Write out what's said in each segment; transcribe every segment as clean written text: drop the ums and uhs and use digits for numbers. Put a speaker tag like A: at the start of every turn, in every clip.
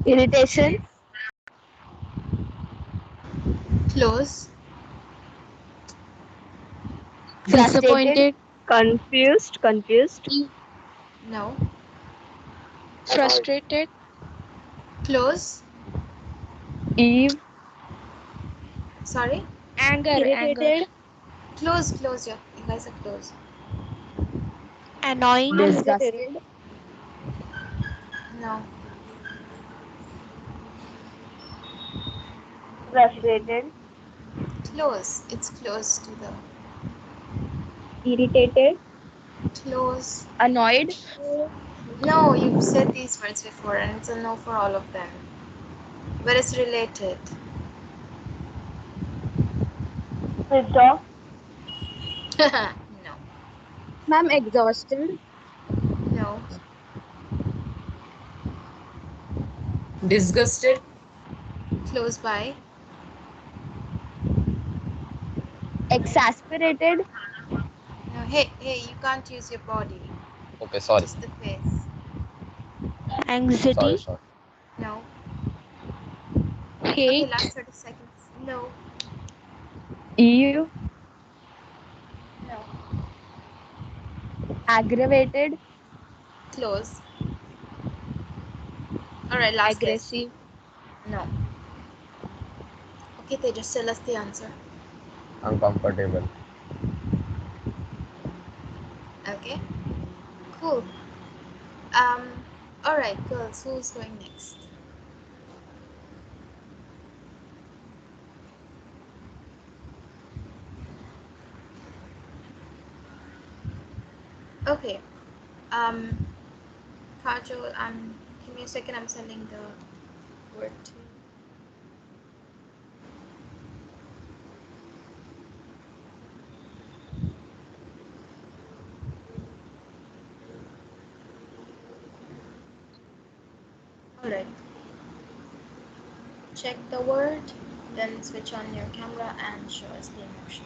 A: Irritation.
B: Close.
A: Frustrated.
C: Disappointed.
A: Confused.
B: No.
D: Annoyed.
C: Frustrated.
B: Close.
A: Eve.
B: Sorry.
C: Anger. Anger.
A: Irritated.
B: Close. Close. Yeah. You guys are close.
C: Annoying.
A: Disgusted.
B: No.
A: Frustrated.
B: Close. It's close to the
A: Irritated.
B: close.
A: Annoyed.
B: No, you've said these words before, and it's a no for all of them. But it's related.
A: Pissed off.
B: No.
A: Ma'am, exhausted.
B: No.
E: Disgusted.
B: Close by.
A: Exasperated.
B: No. Hey, hey, you can't use your body.
D: Okay, sorry.
B: Just the face.
D: Sorry,
C: Anxiety.
D: sorry.
B: No. Okay,
C: Hate.
B: last 30 seconds. No.
A: Eve.
B: No.
A: Aggravated.
B: Close. Alright, last guess.
C: Aggressive.
B: No. Okay, they just tell us the answer.
D: Uncomfortable.
B: Okay. Cool. Um. Alright, girls, who's going next? Okay. Um. Kajol, give me a second. I'm sending the word to you. Alright. Check the word, then switch on your camera and show us the emotion.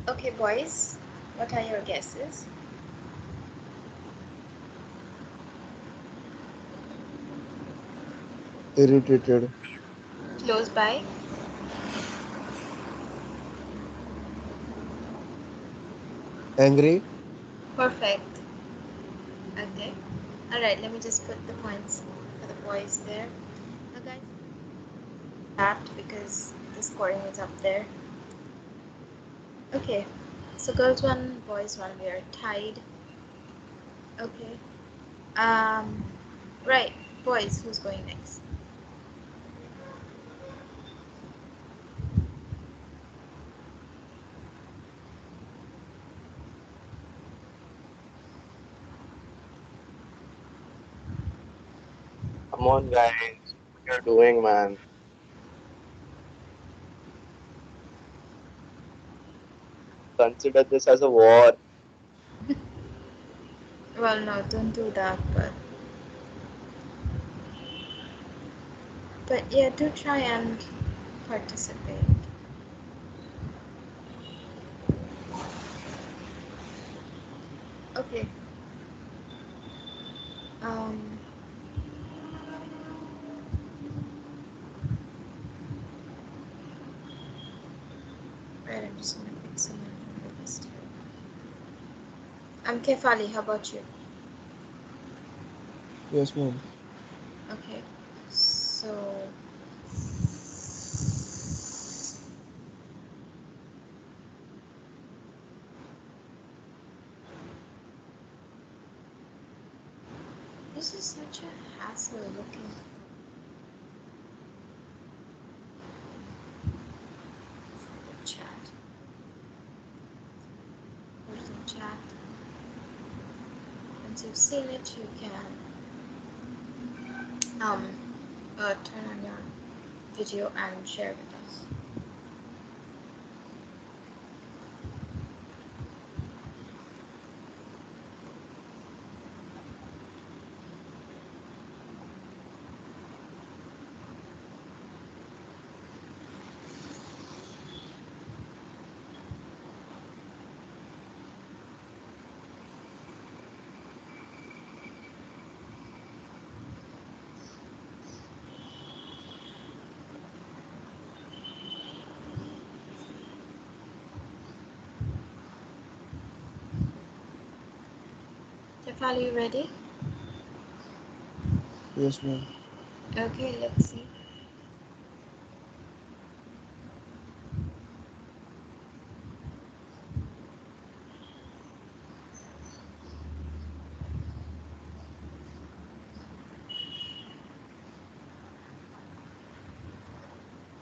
B: Okay, boys, what are your guesses?
F: Irritated.
B: Close by.
F: Angry.
B: Perfect. Okay. Alright, let me just put the points for the boys there. Now, guys, that because the scoring is up there. Okay, so girls one, boys one, we are tied. Okay. Um, right, boys, who's going next?
D: Come on, guys. What you're doing, man? Consider this as a war.
B: Well, no, don't do that, but yeah, do try and participate. Okay. Um, right, I'm just gonna pick someone from the list here. Kefali, how about you?
F: Yes, ma'am.
B: Okay, so this is such a hassle looking for the chat. Where's the chat? Once you've seen it, you can um, turn on your video and share with us. Jafal, you ready?
F: Yes, ma'am.
B: Okay, let's see.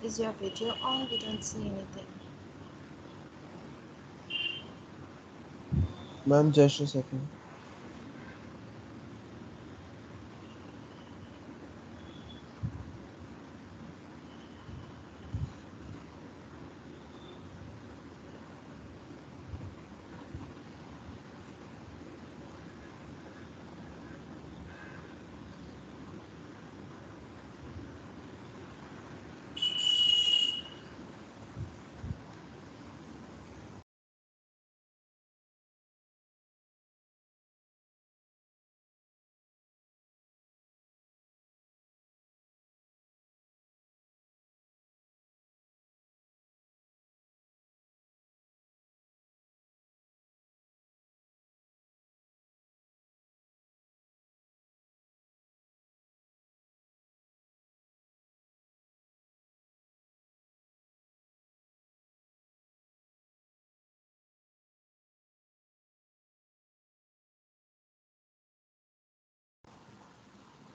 B: Is your video on? We don't see anything.
F: Ma'am, just a second.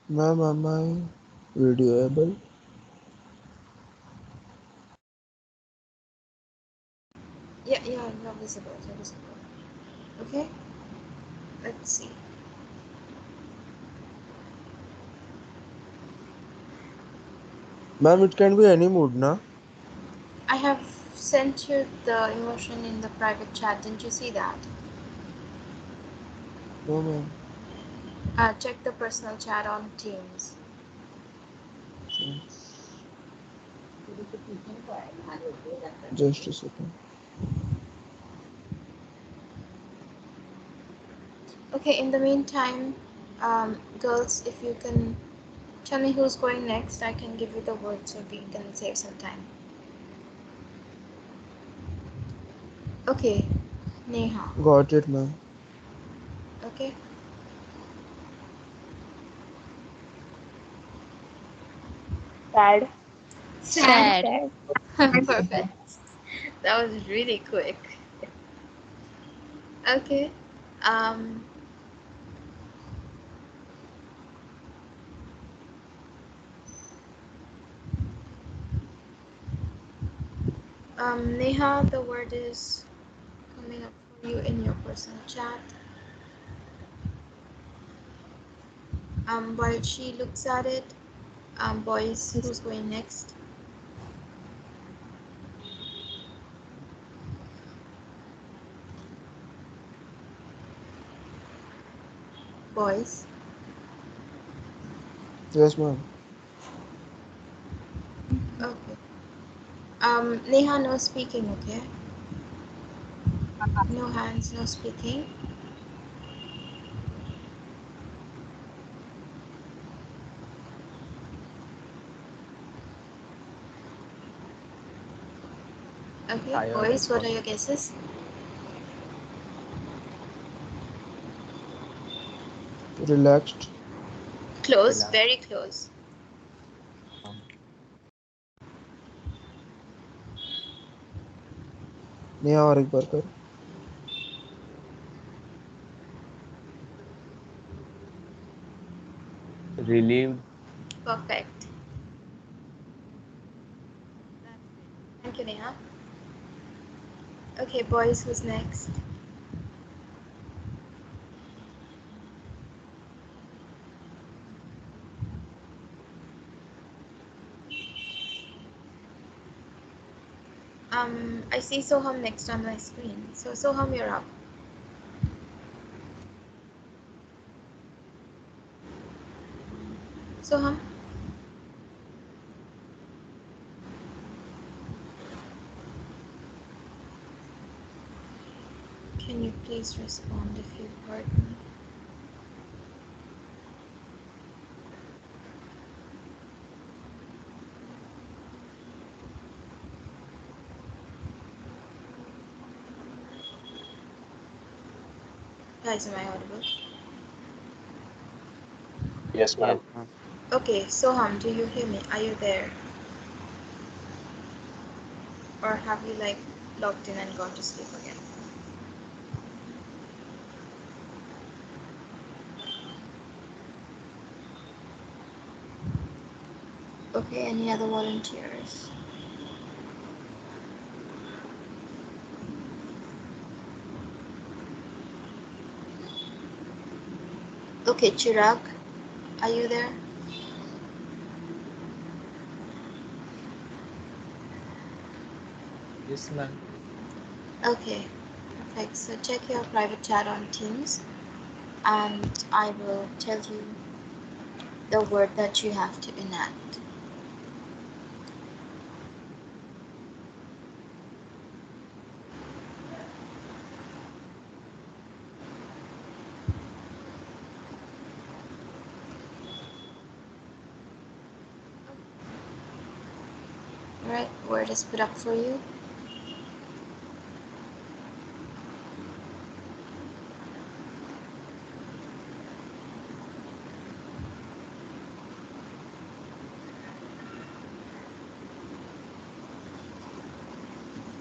F: Ma'am, am I videoable?
B: Yeah, you're visible. You're visible. Okay, let's see.
F: Ma'am, it can be any mood, na?
B: I have sent you the emotion in the private chat. Didn't you see that?
F: No, ma'am.
B: Check the personal chat on Teams.
F: Just a second.
B: Okay, in the meantime, girls, if you can tell me who's going next, I can give you the word so we can save some time. Okay, Neha.
F: Got it, ma'am.
B: Okay.
A: Sad.
B: Sad.
C: Sad.
B: Perfect. That was really quick. Okay. Um, Neha, the word is coming up for you in your personal chat. While she looks at it, boys, who's going next? Boys.
F: Yes, ma'am.
B: Okay. Neha, no speaking, okay? No hands, no speaking. Okay,
D: Tired
B: boys, what are
D: because
B: your guesses?
F: Relaxed.
B: Close,
D: relaxed.
B: very close.
F: Neha और एक बार कर.
D: Relieved.
B: Perfect. That's great. Thank you, Neha. Okay, boys, who's next? I see Soham next on my screen. So Soham, you're up. Soham, can you please respond if you heard me? Guys, am I audible?
D: Yes,
E: Yes,
D: ma'am.
E: ma'am.
B: Okay, Soham, do you hear me? Are you there? Or have you like logged in and gone to sleep again? Okay, any other volunteers? Okay, Chirag, are you there?
E: Yes, ma'am.
B: Okay, perfect. So check your private chat on Teams and I will tell you the word that you have to enact. Alright, word is put up for you.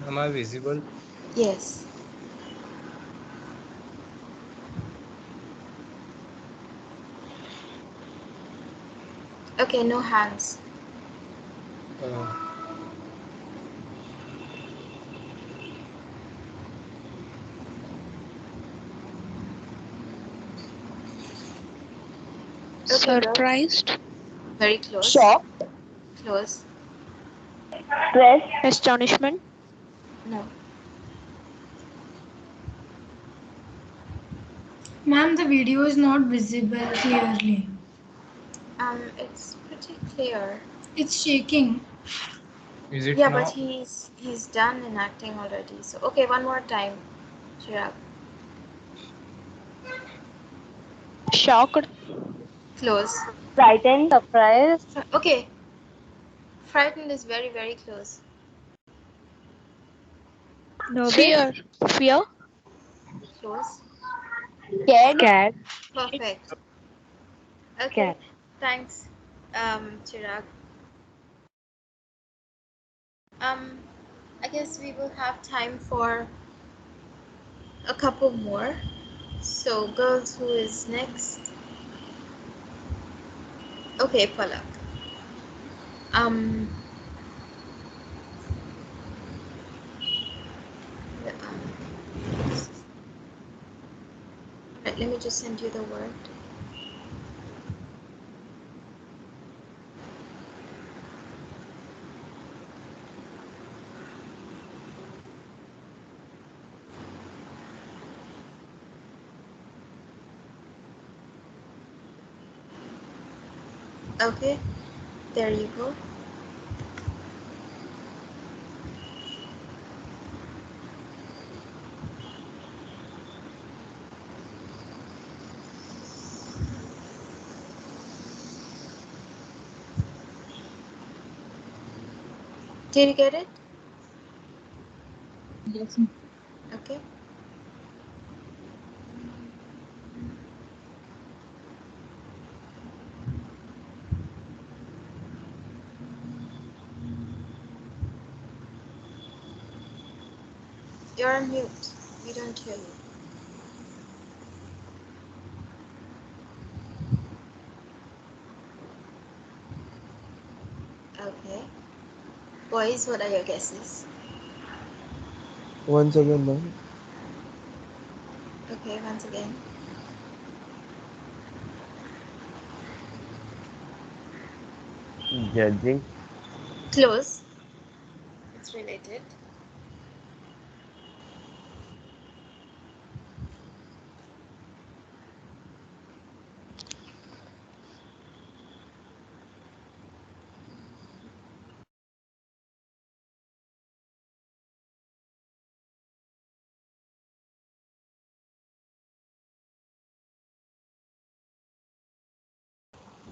E: Am I visible?
B: Yes. Okay, no hands.
E: Uh,
B: Okay, girls.
C: Surprised.
B: Very close.
A: Shocked.
B: Close.
A: Stressed.
C: Astonishment.
B: No.
G: Ma'am, the video is not visible clearly.
B: It's pretty clear.
G: It's shaking.
E: is it
B: Yeah, but
E: now?
B: he's done enacting already. So okay, one more time, Chirag.
C: Shocked.
B: Close.
A: Frightened. Surprised.
B: Okay, frightened is very very close.
A: Nervous.
C: Fear. Fear.
B: Close.
A: Scared.
C: Scared.
B: Perfect. Okay,
A: Scared.
B: thanks, Chirag. I guess we will have time for a couple more. So, girls, who is next? Okay, Palak. Um, alright, let me just send you the word. Okay, there you go. Did you get it?
G: Yes.
B: Okay. You're on mute. We don't hear you. Okay. Boys, what are your guesses?
F: Once again, ma'am.
B: Okay, once again.
D: Judging.
B: Close. It's related.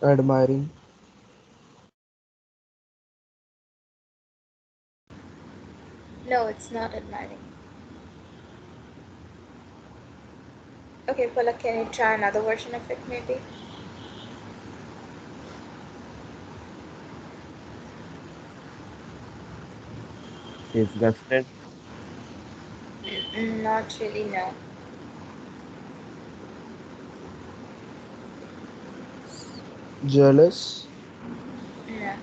F: Admiring.
B: No, it's not admiring. Okay, Palak, can you try another version of it maybe?
D: Disgusted.
B: Not really, no.
F: Jealous.
B: No.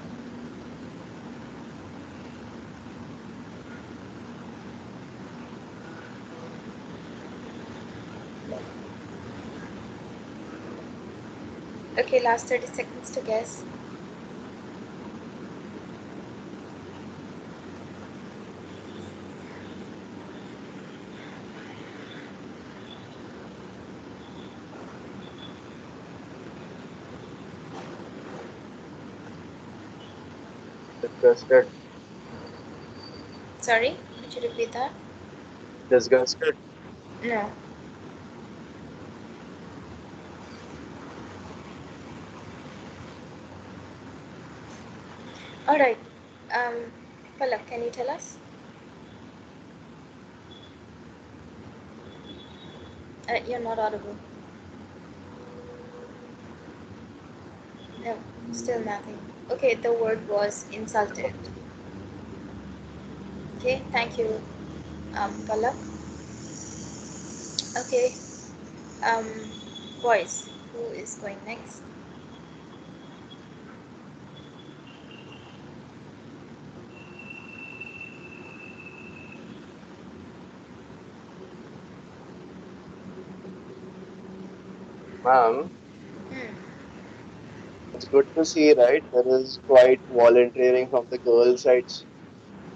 B: Okay, last 30 seconds to guess.
D: Disgusted.
B: Sorry, could you repeat that?
D: Disgusted.
B: No. Alright. Palak, can you tell us? You're not audible. No, still nothing. Okay, the word was insulted. Okay, thank you, Palak. Okay, um, boys, who is going next?
D: Ma'am,
B: Hmm.
D: it's good to see, right? There is quite volunteering from the girl sides.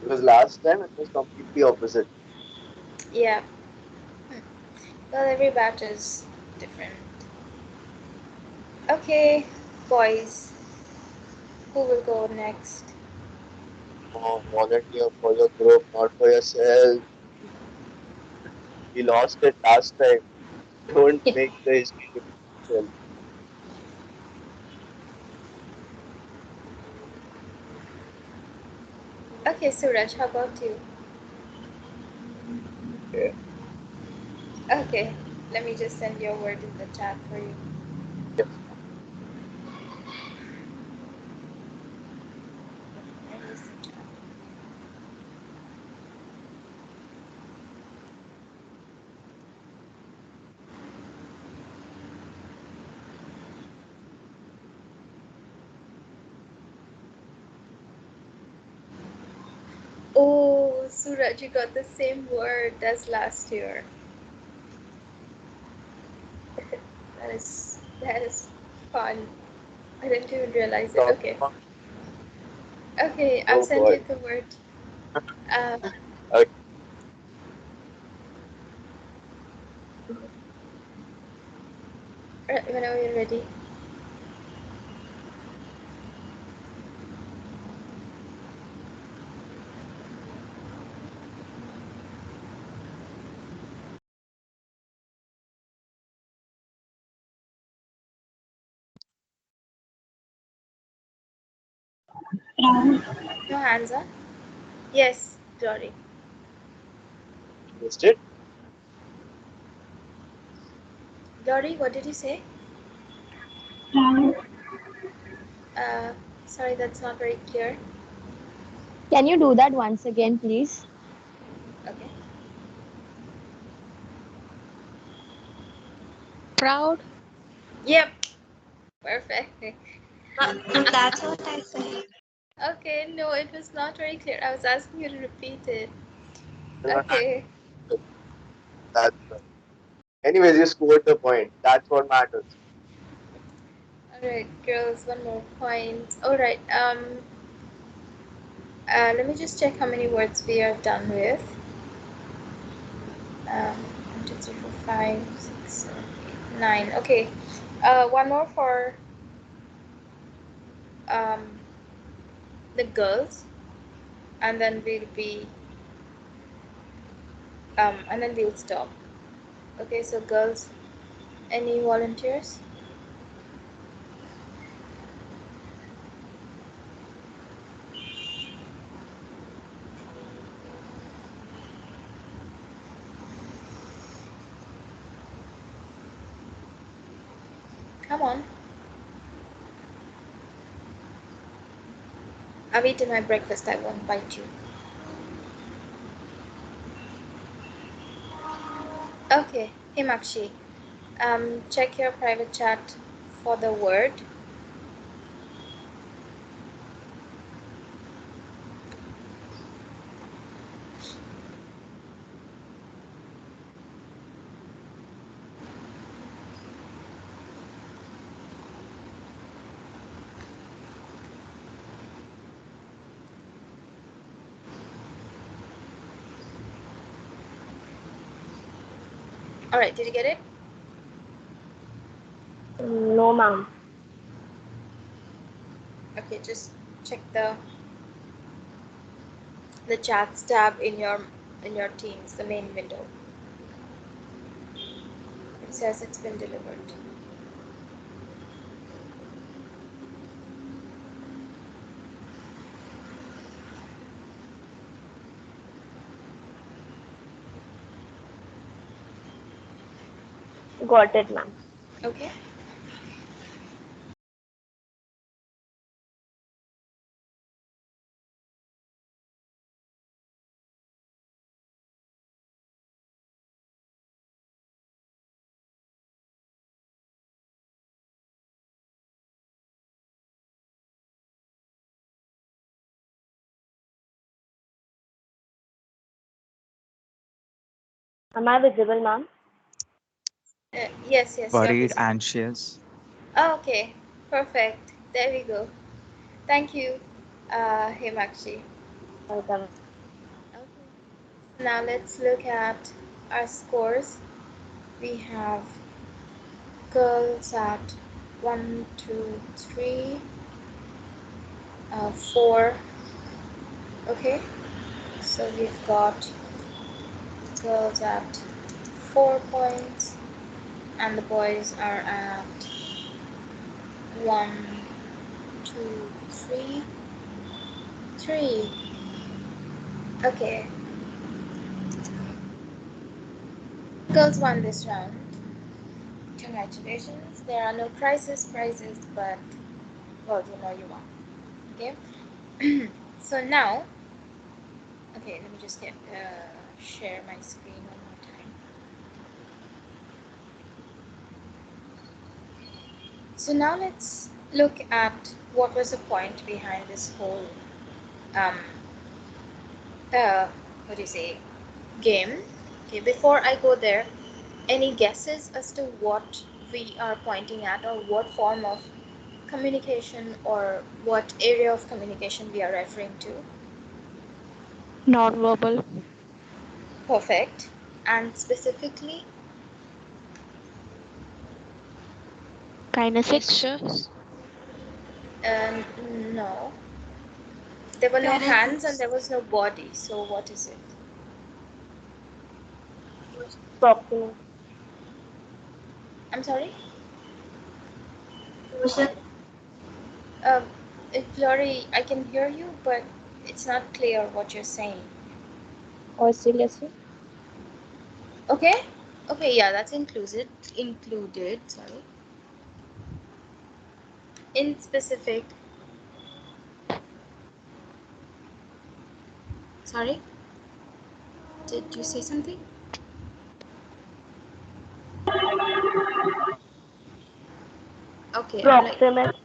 D: Because last time it was completely opposite.
B: Yeah. Hmm. Well, every batch is different. Okay, boys, who will go next?
D: Oh, volunteer for your group, not for yourself. We lost it last time. Don't make the history repeat itself.
B: Okay, Suraj, how about you?
D: Okay.
B: Okay, let me just send your word in the chat for you.
D: Yes.
B: Where is the chat? Oh, Suraj, you got the same word as last year. That is fun. I didn't even realize it.
D: Talk
B: Okay.
D: about,
B: Okay, I've
D: oh
B: sent
D: boy.
B: you the word. Uh,
D: Okay.
B: whenever you're ready. No hands up. Yes, Dory.
D: Missed it?
B: Dory, what did you say? Uh, sorry, that's not very clear.
A: Can you do that once again, please?
B: Okay.
C: Proud.
B: Yep. Perfect.
H: That's what I said.
B: Okay, no, it was not very clear. I was asking you to repeat it.
D: No,
B: Okay.
D: that's right. Anyways, you scored the point. That's what matters.
B: Alright, girls, one more point. Alright, let me just check how many words we are done with. 1, 2, 3, 4, 5, 6, 7, 8, 9. Okay. One more for um, the girls, and then we'll stop. Okay, so girls, any volunteers? Come on. I've eaten my breakfast, I won't bite you. Okay, Himakshi. Check your private chat for the word. Alright, did you get it?
A: No, ma'am.
B: Okay, just check the chats tab in your Teams, the main window. It says it's been delivered.
A: Got it, ma'am.
B: Okay.
A: Am I visible, ma'am?
B: Yes, you're
I: Worried,
B: visible.
I: anxious.
B: Oh, okay, perfect. There we go. Thank you, Himakshi.
A: Welcome.
B: Okay. So now let's look at our scores. We have girls at 1, 2, 3, 4. Okay. So we've got girls at 4 points, and the boys are at 1, 2, 3, 3. Okay. Girls won this round. Congratulations. There are no prizes, but well, you won. Okay. So now, okay, let me just share my screen one more time. So now let's look at what was the point behind this whole um what do you say game. Okay, before I go there, any guesses as to what we are pointing at, or what form of communication or what area of communication we are referring to?
C: Non-verbal.
B: Perfect. And specifically,
C: Kinesics.
H: Gestures.
B: um, no, there were no hands and
G: Paralysis.
B: there was no body. So what is it?
A: Proximate.
B: I'm sorry.
G: Motion.
B: Um, Glory, I can hear you, but it's not clear what you're saying.
A: Oscillation.
B: Okay. Okay. Yeah, that's included. Included. Sorry. In specific. Sorry. Did you say something? Okay. I'm like
A: Proximate.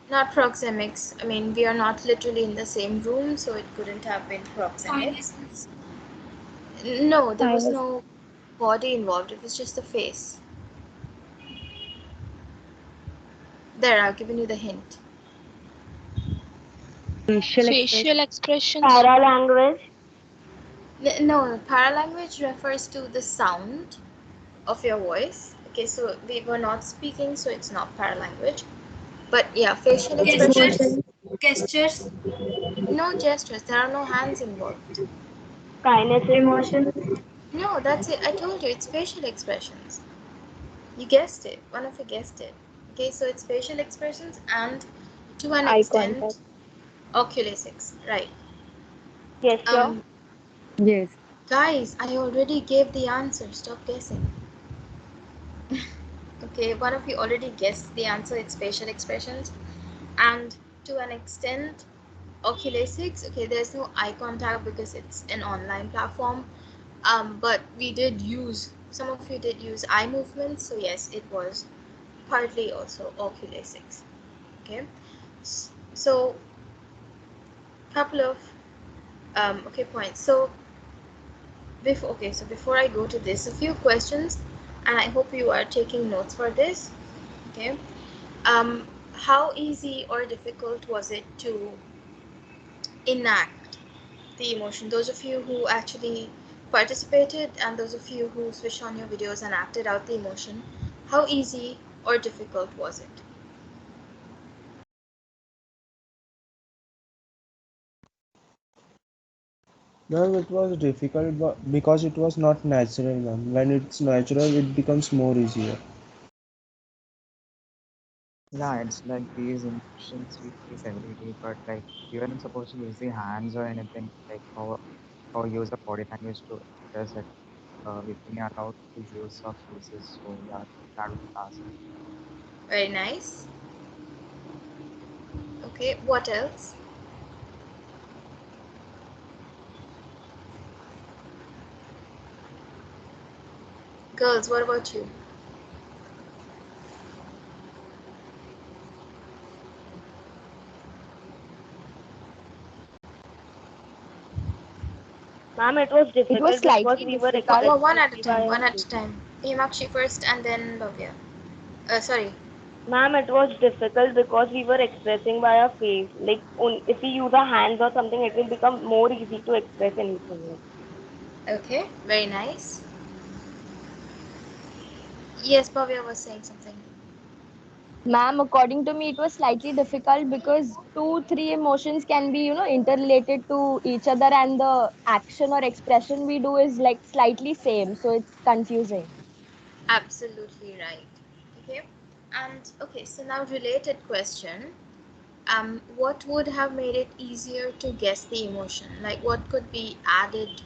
B: not proxemics. I mean, we are not literally in the same room, so it couldn't have been proxemics.
G: Sinuses.
B: No, there was
A: Sinus.
B: no body involved. It was just the face. There, I've given you the hint.
C: Facial
H: Facial
C: expression.
H: expressions.
A: Paralanguage.
B: No, paralanguage refers to the sound of your voice. Okay, so we were not speaking, so it's not paralanguage. But yeah, facial expressions.
G: Gestures. Gestures.
B: No gestures. There are no hands involved.
A: Kinesis.
G: Emotions.
B: No, that's it. I told you it's facial expressions. You guessed it. One of you guessed it. Okay, so it's facial expressions and to an
A: Eye
B: extent
A: contact.
B: oculesics. Right.
A: Gesture.
B: Um,
J: Yes.
B: guys, I already gave the answer. Stop guessing. Okay, one of you already guessed the answer. It's facial expressions, and to an extent, oculesics. Okay, there's no eye contact because it's an online platform. But we did use, some of you did use eye movements, so yes, it was partly also oculesics. Okay, so couple of okay points. So before I go to this, a few questions, and I hope you are taking notes for this. Okay, how easy or difficult was it to enact the emotion? Those of you who actually participated and those of you who switched on your videos and acted out the emotion, how easy or difficult was it?
F: Ma'am, it was difficult because it was not natural, ma'am. When it's natural, it becomes more easier.
I: Yeah, it's like these emotions we face every day, but like we weren't supposed to use the hands or anything, like or use the body language to express it. We only allowed to use our faces, so yeah, that was the task.
B: Very nice. Okay, what else? Girls, what about you?
C: Ma'am, it was
A: It was
C: difficult because
A: slightly
C: we were
A: difficult.
B: One at a
C: expressing
B: time,
C: via
B: one at a
C: face.
B: time. Himakshi first and then Bhavya. Sorry.
C: Ma'am, it was difficult because we were expressing via face. Like, if we use our hands or something, it will become more easy to express anything. Like,
B: Okay, very nice. Yes, Bhavya was saying something.
A: Ma'am, according to me, it was slightly difficult because two, three emotions can be, interrelated to each other, and the action or expression we do is like slightly same. So it's confusing.
B: Absolutely right. Okay. And okay, so now related question. What would have made it easier to guess the emotion? Like what could be added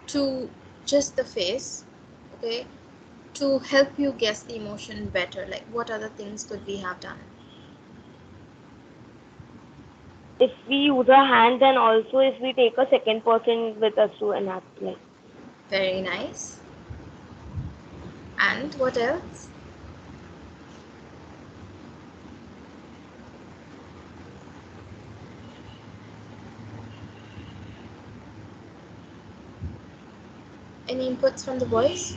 B: to just the face, okay, to help you guess the emotion better? Like what other things could we have done?
C: if we use our hands and also if we take a second person with us to enact, like,
B: Very nice. And what else? Any inputs from the boys?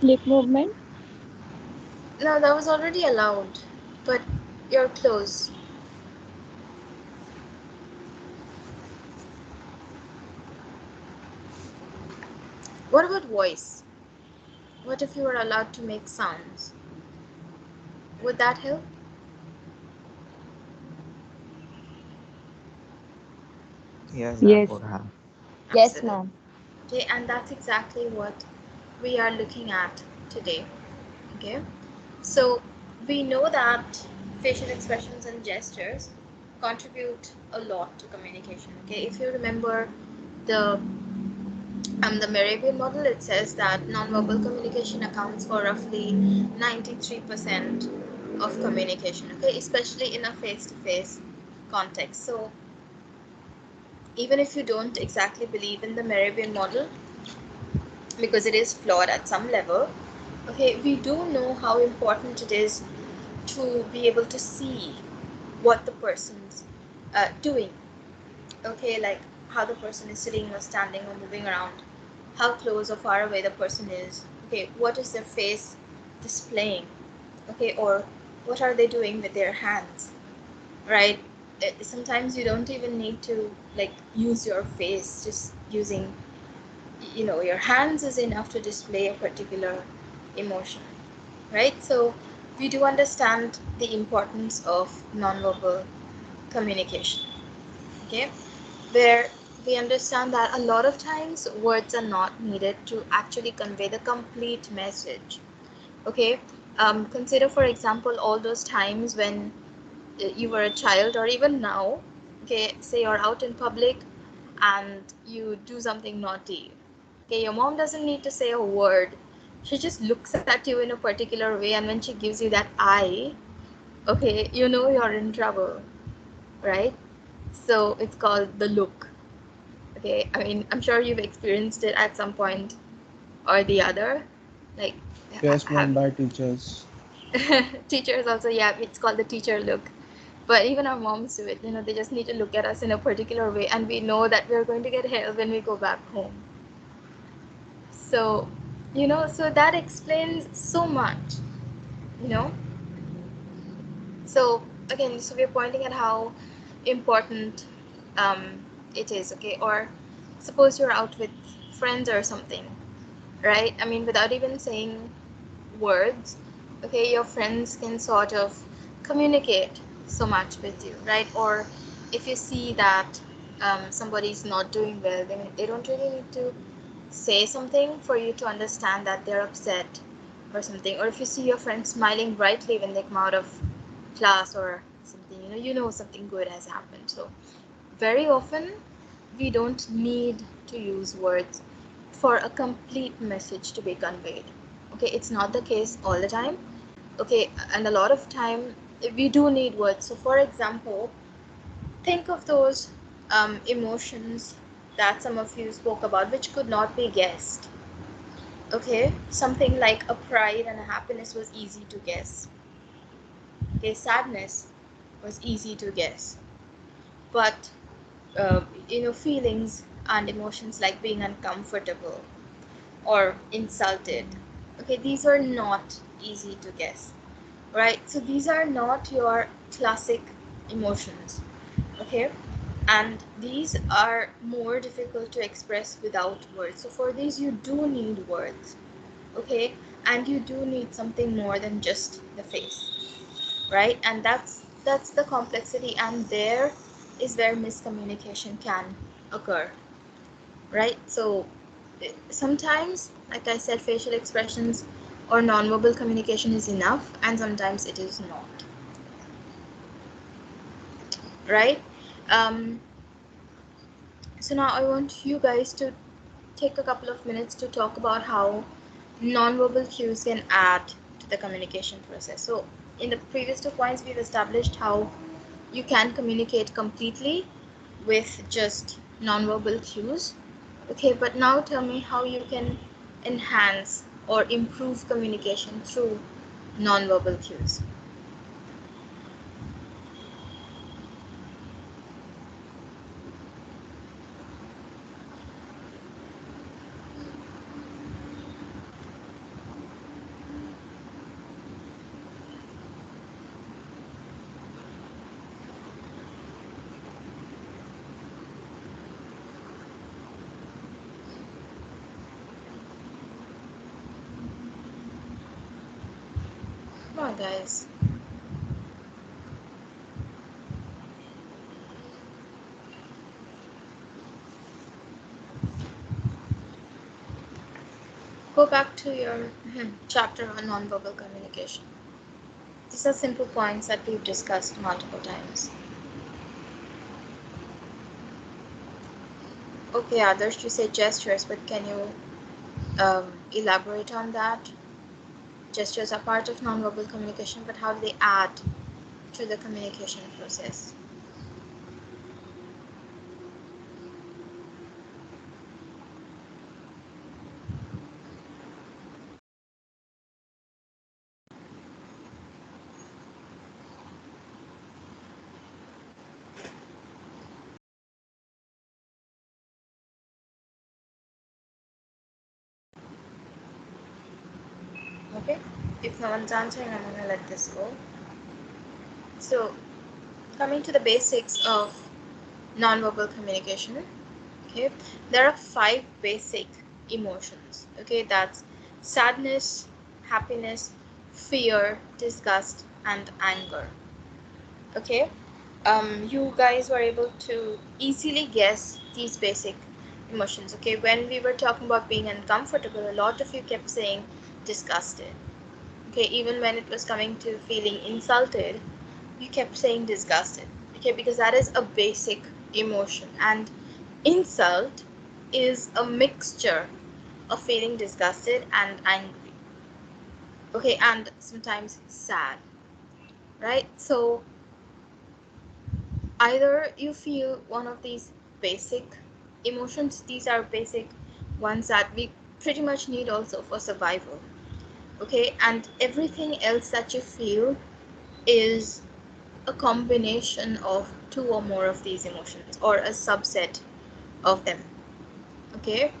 A: Lip movement.
B: No, that was already allowed, but you're close. What about voice? What if you were allowed to make sounds? Would that help?
I: Yes, that
A: Yes.
I: would have.
A: Yes,
B: Absolutely.
A: ma'am.
B: Okay, and that's exactly what we are looking at today. Okay, so we know that facial expressions and gestures contribute a lot to communication. Okay, if you remember the the Mehrabian model, it says that nonverbal communication accounts for roughly 93% of communication. Okay, especially in a face-to-face context. So even if you don't exactly believe in the Mehrabian model, because it is flawed at some level, okay, we do know how important it is to be able to see what the person's doing. Okay, like how the person is sitting or standing or moving around, how close or far away the person is. Okay, what is their face displaying? Okay, or what are they doing with their hands, right? Sometimes you don't even need to like use your face, just using your hands is enough to display a particular emotion, right? So we do understand the importance of nonverbal communication, okay, where we understand that a lot of times words are not needed to actually convey the complete message. Okay, consider for example all those times when you were a child, or even now Okay, say you're out in public and you do something naughty. Okay, your mom doesn't need to say a word. She just looks at you in a particular way, and when she gives you that eye, okay, you know you're in trouble, right? So it's called the look. Okay, I mean, I'm sure you've experienced it at some point or the other. Like,
F: Yes,
B: have
F: ma'am, by teachers.
B: teachers also, yeah, it's called the teacher look. But even our moms do it. They just need to look at us in a particular way, and we know that we're going to get help when we go back home. So, so that explains so much, you know. So again, so we're pointing at how important um, it is. Okay, or suppose you're out with friends or something, right? I mean, without even saying words, okay, your friends can sort of communicate so much with you, right? Or if you see that somebody's not doing well, they don't really need to say something for you to understand that they're upset or something. Or if you see your friend smiling brightly when they come out of class or something, you know something good has happened. So very often we don't need to use words for a complete message to be conveyed. Okay, it's not the case all the time. Okay, and a lot of time we do need words. So for example, think of those emotions that some of you spoke about which could not be guessed. Okay, something like a pride and a happiness was easy to guess. Okay, sadness was easy to guess. But feelings and emotions like being uncomfortable or insulted, okay, these are not easy to guess, right? So these are not your classic emotions, okay, and these are more difficult to express without words. So for these you do need words, okay, and you do need something more than just the face, right? And that's the complexity, and there is where miscommunication can occur, right? So sometimes, like I said, facial expressions or nonverbal communication is enough, and sometimes it is not, right? um, so now I want you guys to take a couple of minutes to talk about how nonverbal cues can add to the communication process. So in the previous 2 points we've established how you can communicate completely with just nonverbal cues. Okay, but now tell me how you can enhance or improve communication through nonverbal cues. Come on, guys. Go back to your chapter on nonverbal communication. These are simple points that we've discussed multiple times. Okay, others you say gestures, but can you elaborate on that? Gestures are part of nonverbal communication, but how do they add to the communication process? Okay, if no one's answering, I'm gonna let this go. So, coming to the basics of nonverbal communication, okay, there are 5 basic emotions. Okay, that's sadness, happiness, fear, disgust, and anger. Okay, you guys were able to easily guess these basic emotions. Okay, when we were talking about being uncomfortable, a lot of you kept saying disgusted. Okay, even when it was coming to feeling insulted, you kept saying disgusted. okay, because that is a basic emotion. And insult is a mixture of feeling disgusted and angry, okay, and sometimes sad, right? So either you feel one of these basic emotions, these are basic ones that we pretty much need also for survival, okay, and everything else that you feel is a combination of two or more of these emotions or a subset of them, okay.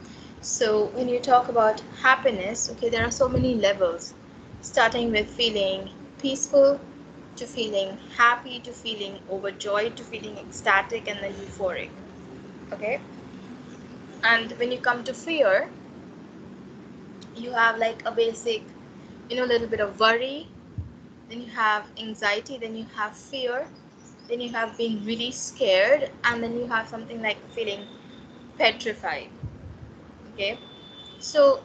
B: So when you talk about happiness, okay, there are so many levels, starting with feeling peaceful to feeling happy to feeling overjoyed to feeling ecstatic and then euphoric, okay. And when you come to fear, you have like a basic, little bit of worry, then you have anxiety, then you have fear, then you have being really scared, and then you have something like feeling petrified, okay. So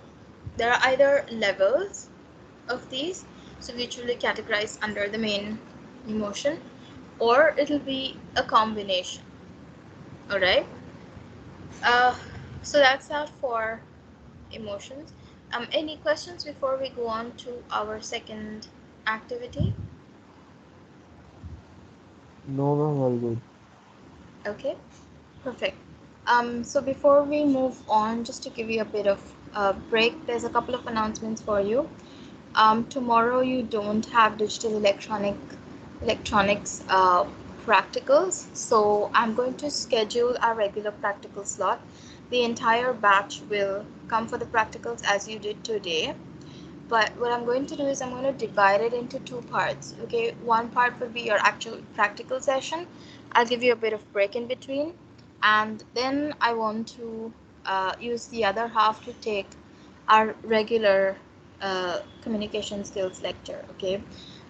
B: there are either levels of these, so which will be categorized under the main emotion, or it'll be a combination, all right. uh, so that's that for emotions. Any questions before we go on to our second activity?
F: No, ma'am, all good.
B: Okay, perfect. So before we move on, just to give you a bit of a break, there's a couple of announcements for you. Tomorrow you don't have digital electronics practicals, so I'm going to schedule our regular practical slot. The entire batch will come for the practicals as you did today. But what I'm going to do is I'm going to divide it into two parts. Okay, one part will be your actual practical session. I'll give you a bit of break in between, and then I want to use the other half to take our regular communication skills lecture. Okay,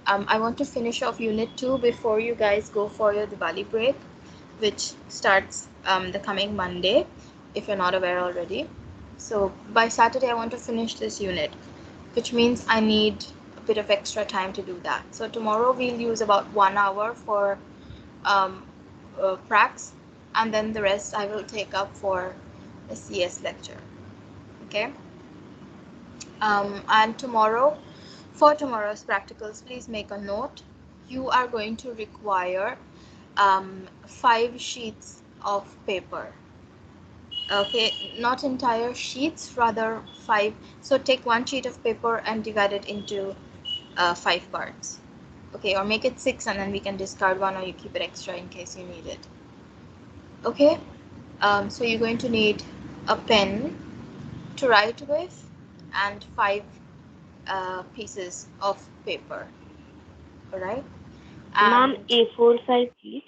B: I want to finish off unit 2 before you guys go for your Diwali break, which starts the coming Monday, if you're not aware already. So by Saturday, I want to finish this unit, which means I need a bit of extra time to do that. So tomorrow we'll use about 1 hour for um, pracs, and then the rest I will take up for the CS lecture. Okay. And for tomorrow's practicals, please make a note. You are going to require 5 sheets of paper. Okay, not entire sheets, rather 5. So take one sheet of paper and divide it into 5 parts. Okay, or make it 6 and then we can discard one, or you keep it extra in case you need it. Okay, so you're going to need a pen to write with and 5 pieces of paper. All right,
C: Ma'am,
B: and
C: A4 size sheet.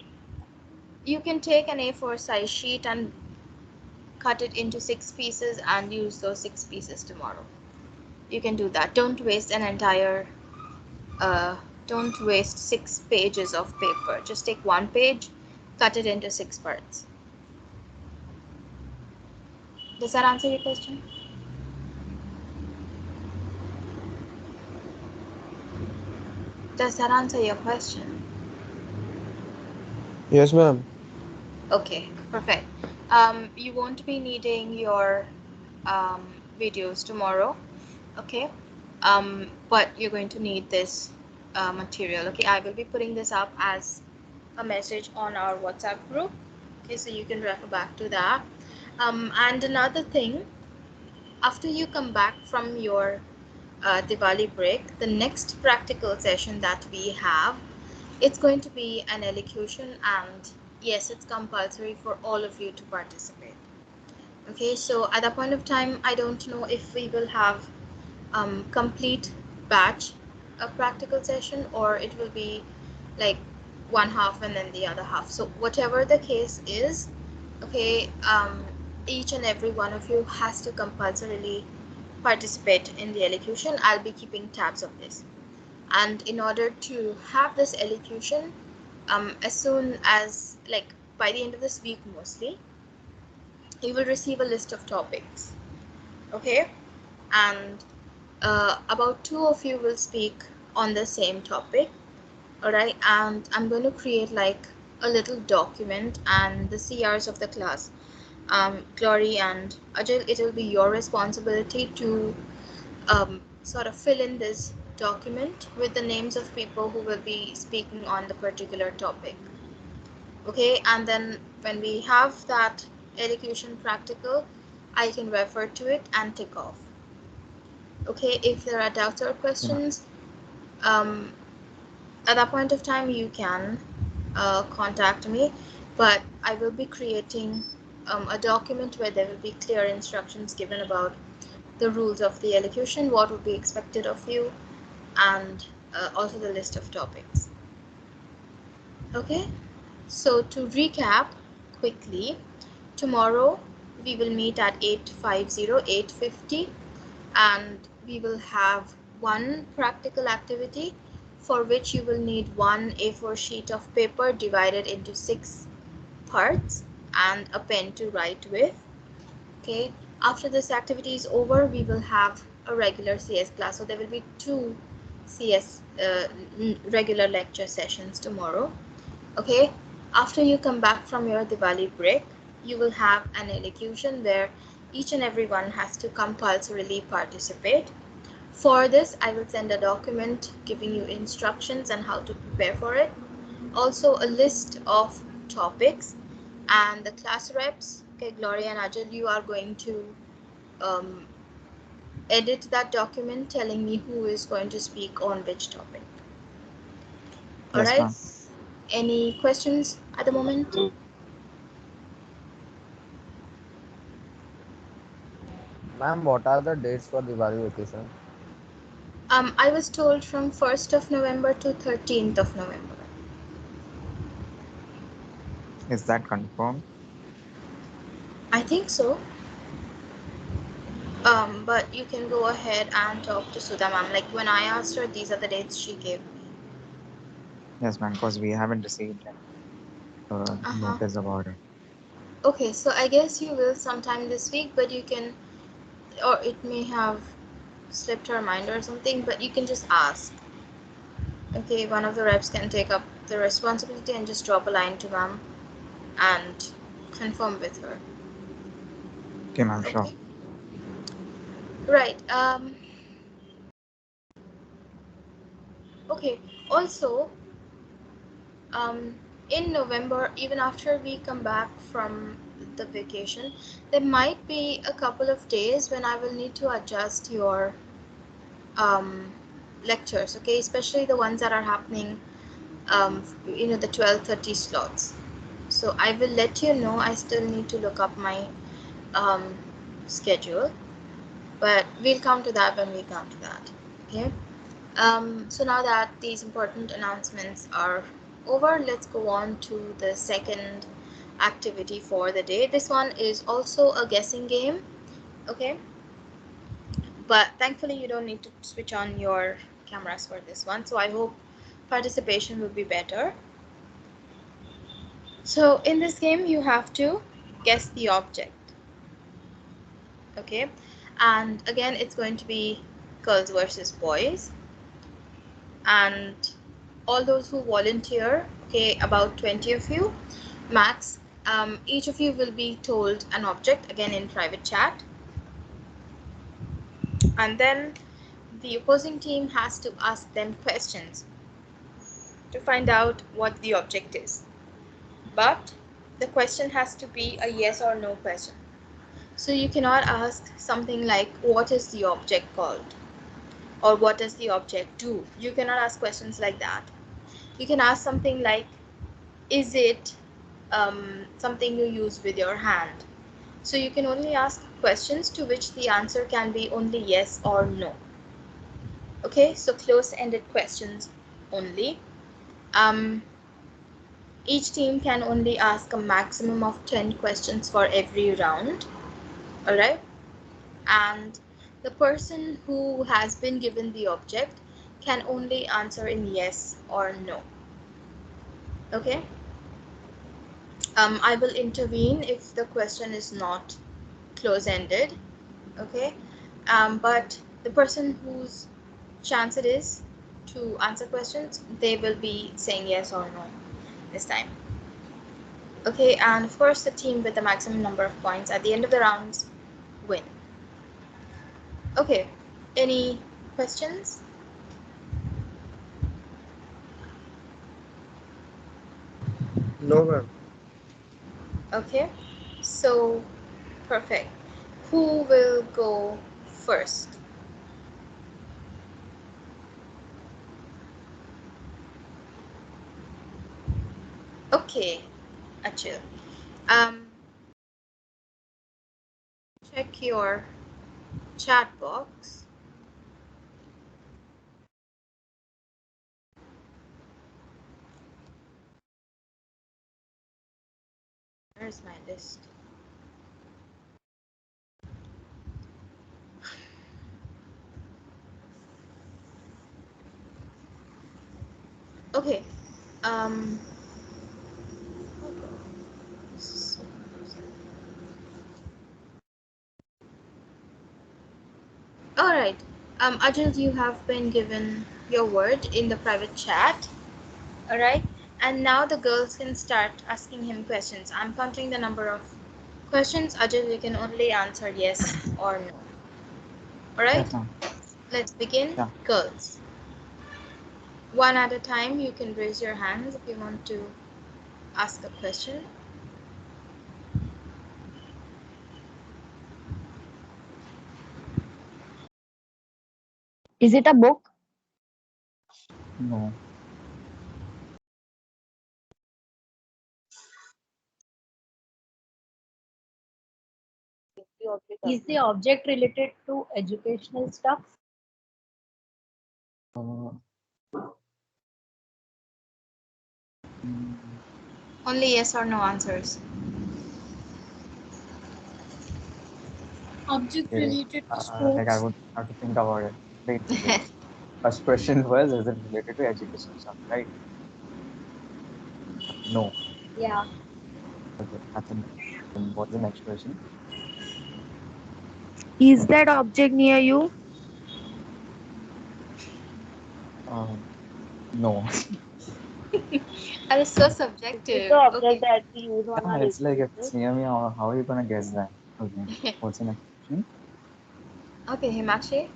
B: you can take an A4 size sheet and cut it into 6 pieces and use those 6 pieces tomorrow. You can do that. Uh, don't waste 6 pages of paper. Just take one page, cut it into 6 parts. Does that answer your question? Does that answer your question?
F: Yes, ma'am.
B: Okay, perfect. You won't be needing your videos tomorrow, okay? But you're going to need this material, okay? I will be putting this up as a message on our WhatsApp group, okay? So you can refer back to that. And another thing, after you come back from your Diwali break, the next practical session that we have, it's going to be an elocution, and yes, it's compulsory for all of you to participate. Okay, so at that point of time, I don't know if we will have complete batch a practical session, or it will be like one half and then the other half. So whatever the case is, okay, each and every one of you has to compulsorily participate in the elocution. I'll be keeping tabs of this, and in order to have this elocution, as soon as, like, by the end of this week mostly, you will receive a list of topics, okay, and about 2 of you will speak on the same topic, all right, and I'm going to create like a little document and the CRs of the class. Glory and Ajay, it will be your responsibility to sort of fill in this document with the names of people who will be speaking on the particular topic. Okay, and then when we have that elocution practical, I can refer to it and tick off. Okay, if there are doubts or
I: Okay, ma'am.
B: questions, um, at that point of time you can contact me, but I will be creating a document where there will be clear instructions given about the rules of the elocution, what would be expected of you, and also the list of topics. Okay, so to recap quickly, tomorrow we will meet at 8:50, 8:50, and we will have one practical activity for which you will need one A4 sheet of paper divided into 6 parts and a pen to write with. Okay, after this activity is over, we will have a regular CS class. So there will be two CS regular lecture sessions tomorrow. Okay, after you come back from your Diwali break, you will have an elocution where each and everyone has to compulsorily participate. For this, I will send a document giving you instructions on how to prepare for it, also a list of topics, and the class reps. Okay, Gloria and Ajay, you are going to um, edit that document telling me who is going to speak on which topic. All
I: Yes,
B: right.
I: ma'am.
B: Any questions at the moment?
J: Ma'am, what are the dates for Diwali vacation?
B: I was told from 1st of November to 13th of November.
I: Is that confirmed?
B: I think so. But you can go ahead and talk to Sudha ma'am. Like when I asked her, these are the dates she gave me.
I: Yes, ma'am, because we haven't received any
B: Uh-huh.
I: notice about it.
B: Okay, so I guess you will sometime this week, but you can, or it may have slipped her mind or something, but you can just ask. Okay, one of the reps can take up the responsibility and just drop a line to ma'am and confirm with her.
I: Okay, ma'am, sure.
B: Okay, right. Okay. Also, um, in November, even after we come back from the vacation, there might be a couple of days when I will need to adjust your um, lectures. Okay, especially the ones that are happening, the 12:30 slots. So I will let you know. I still need to look up my um, schedule, but we'll come to that when we come to that. Okay. So now that these important announcements are over, let's go on to the second activity for the day. This one is also a guessing game, okay? But thankfully, you don't need to switch on your cameras for this one. So I hope participation will be better. So in this game, you have to guess the object, okay? And again, it's going to be girls versus boys. And all those who volunteer, okay, about 20 of you max, each of you will be told an object again in private chat, and then the opposing team has to ask them questions to find out what the object is, but the question has to be a yes or no question. So you cannot ask something like what is the object called or what does the object do. You cannot ask questions like that. You can ask something like, is it something you use with your hand? So you can only ask questions to which the answer can be only yes or no. Okay, so close-ended questions only. Um, each team can only ask a maximum of 10 questions for every round. All right, and the person who has been given the object can only answer in yes or no. Okay. I will intervene if the question is not close-ended, okay? But the person whose chance it is to answer questions, they will be saying yes or no this time. Okay, and of course, the team with the maximum number of points at the end of the rounds win. Okay, any questions?
F: No, ma'am.
B: Okay, so perfect. Who will go first? Okay, Achil. Um, check your chat box. Where's my list? Okay. Um. All right. Ajal, you have been given your word in the private chat. All right. And now the girls can start asking him questions. I'm counting the number of questions. Ajal, you can only answer yes or no. All right.
I: Yes, ma'am.
B: Let's begin.
I: Yeah.
B: Girls, one at a time. You can raise your hands if you want to ask a question.
A: Is it a book?
I: No.
K: Is the object related to educational stuff?
I: Uh, mm,
B: Only yes or no answers.
G: Object
I: okay.
G: related to
I: Like I
G: sports.
I: would have to think about it. Wait. First question was, is it related to education stuff, right? No.
K: Yeah.
I: Okay, that's a no. Then what's the next question?
C: Is that object near you?
I: Um, no.
B: That is so
C: Is it the
B: subjective.
C: object
B: Okay.
C: that we use on
I: Yeah,
C: a
I: it's
C: daily
I: like if
C: basis?
I: it's near me, how are you gonna guess that? Okay. What's the next question?
B: Okay, Himakshi.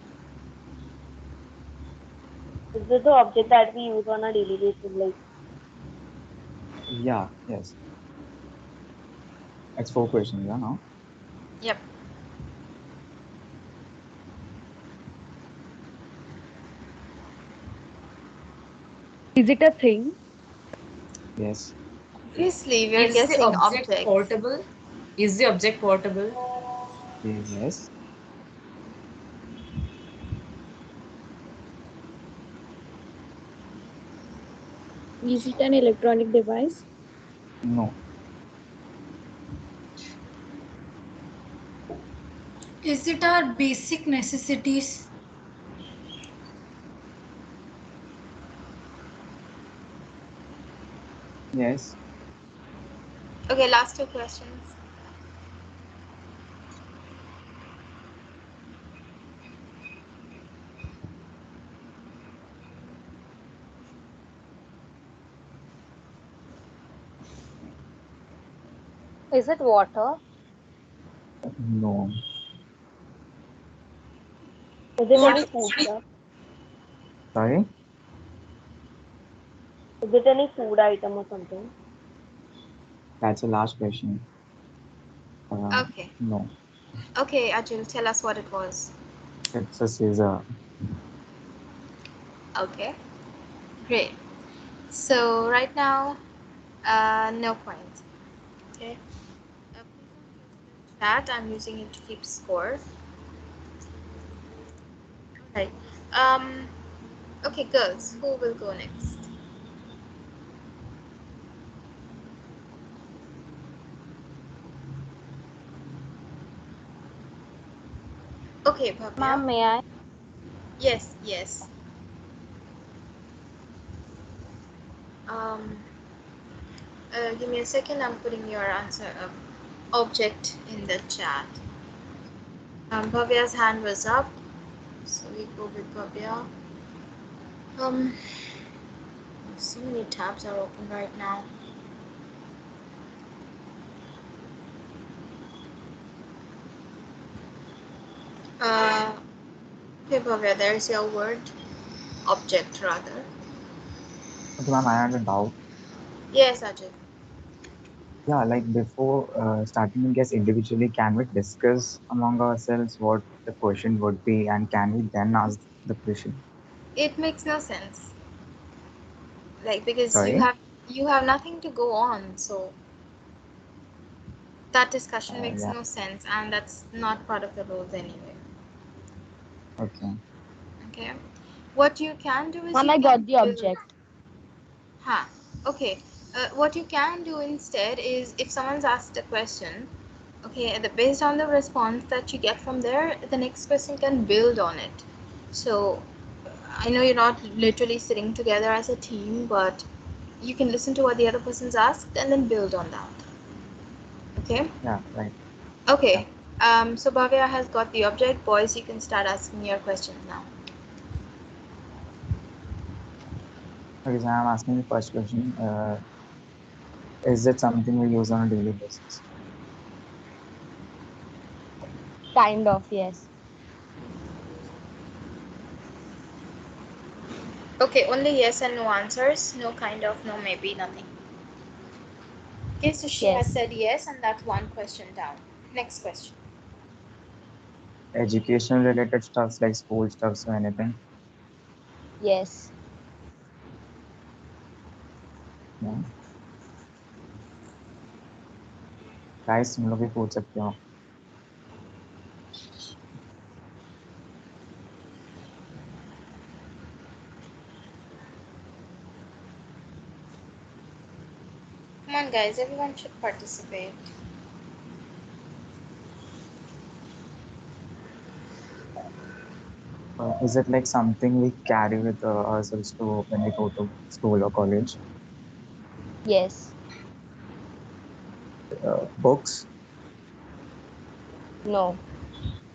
C: Is it the object that we use on a daily basis? Like,
I: Yeah, yes. It's four questions, yeah, now.
B: Yep.
A: Is it a thing?
I: Yes.
B: Obviously, we are
K: Is the
B: guessing
K: object
B: objects.
K: portable? Is the object portable?
I: Okay, yes.
A: Is it an electronic device?
I: No.
G: Is it our basic necessities?
I: Yes.
B: Okay, last two questions.
K: Is it water?
I: No.
C: is it
G: What?
C: any food stuff?
I: Sorry?
C: Is it any food item or something?
I: That's the last question.
B: Okay.
I: No.
B: Okay, Ajul, tell us what it was.
I: It's a scissor.
B: Okay, great. So right now, no points. Okay. Please don't use the chat. I'm using it to keep score. Alright. Um. Okay, girls. Who will go next? Okay, Bhavya.
K: Ma'am, may I?
B: Yes. Yes. Um. Give me a second. I'm putting your answer object in the chat. Bhavya's hand was up, so we go with Bhavya. Um. So many tabs are open right now. Uh, okay, Bhavya, there's your word. Object, rather.
I: Okay, ma'am, I had a doubt.
B: Yes, Ajay.
I: Yeah, like before starting the guess individually, can we discuss among ourselves what the question would be, and can we then ask the question?
B: It makes no sense. Like, because you
I: Sorry?
B: have you have nothing to go on, so that discussion makes
I: Yeah,
B: no sense, and that's not part of the rules anyway.
I: okay.
B: Okay. What you can do is
A: Ma'am,
B: you
A: I
B: can
A: got the
B: build.
A: object.
B: Huh. Okay. What you can do instead is if someone's asked a question, okay, based on the response that you get from there, the next person can build on it. So I know you're not literally sitting together as a team, but you can listen to what the other person's asked and then build on that. Okay?
I: Yeah, right. Yeah.
B: Okay. So Bhavya has got the object. Boys, you can start asking your questions now.
I: Okay, so I'm asking the first question. Is it something we use on a daily basis?
A: Kind of, yes.
B: Okay, only yes and no answers. No kind of, no maybe, nothing. Okay, so she has
A: Yes.
B: said yes, and that's one question down. Next question.
I: Educational related stuffs like school stuffs or anything?
A: Yes.
I: Yeah. Guys, तुम लोग भी पूछ सकते हो.
B: Come on, guys, everyone should participate.
I: Is it like something we carry with ourselves to when we go to school or college?
A: Yes.
I: Books?
A: No.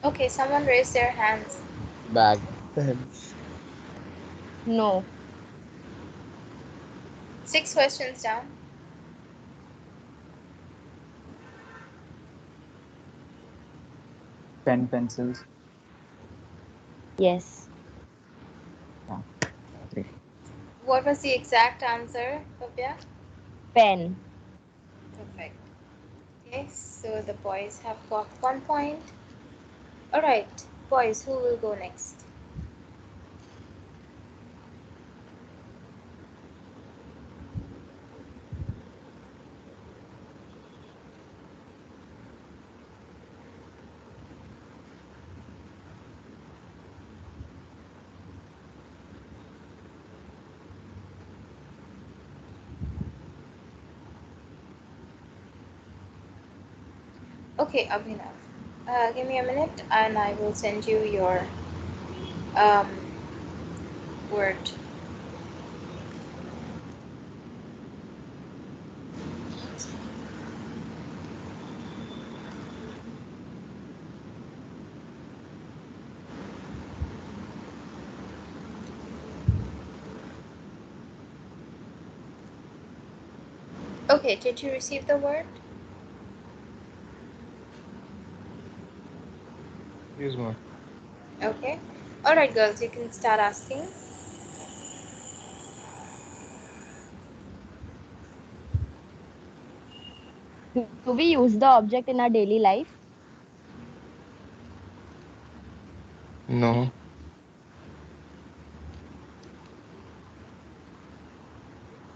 B: Okay, someone raise their hands.
J: Bag.
F: Pen.
A: No.
B: 6 questions down.
I: Pen, pencils?
A: Yes.
I: Yeah, three.
B: What was the exact answer, Bhavya?
A: Pen.
B: Perfect. Okay, so the boys have got 1 point. Alright, boys, who will go next? Okay, Abhinav. Give me a minute and I will send you your um, word. Okay, did you receive the word?
E: Yes, ma'am.
B: Okay. Alright, girls, you can start asking.
A: Do we use the object in our daily life?
E: No,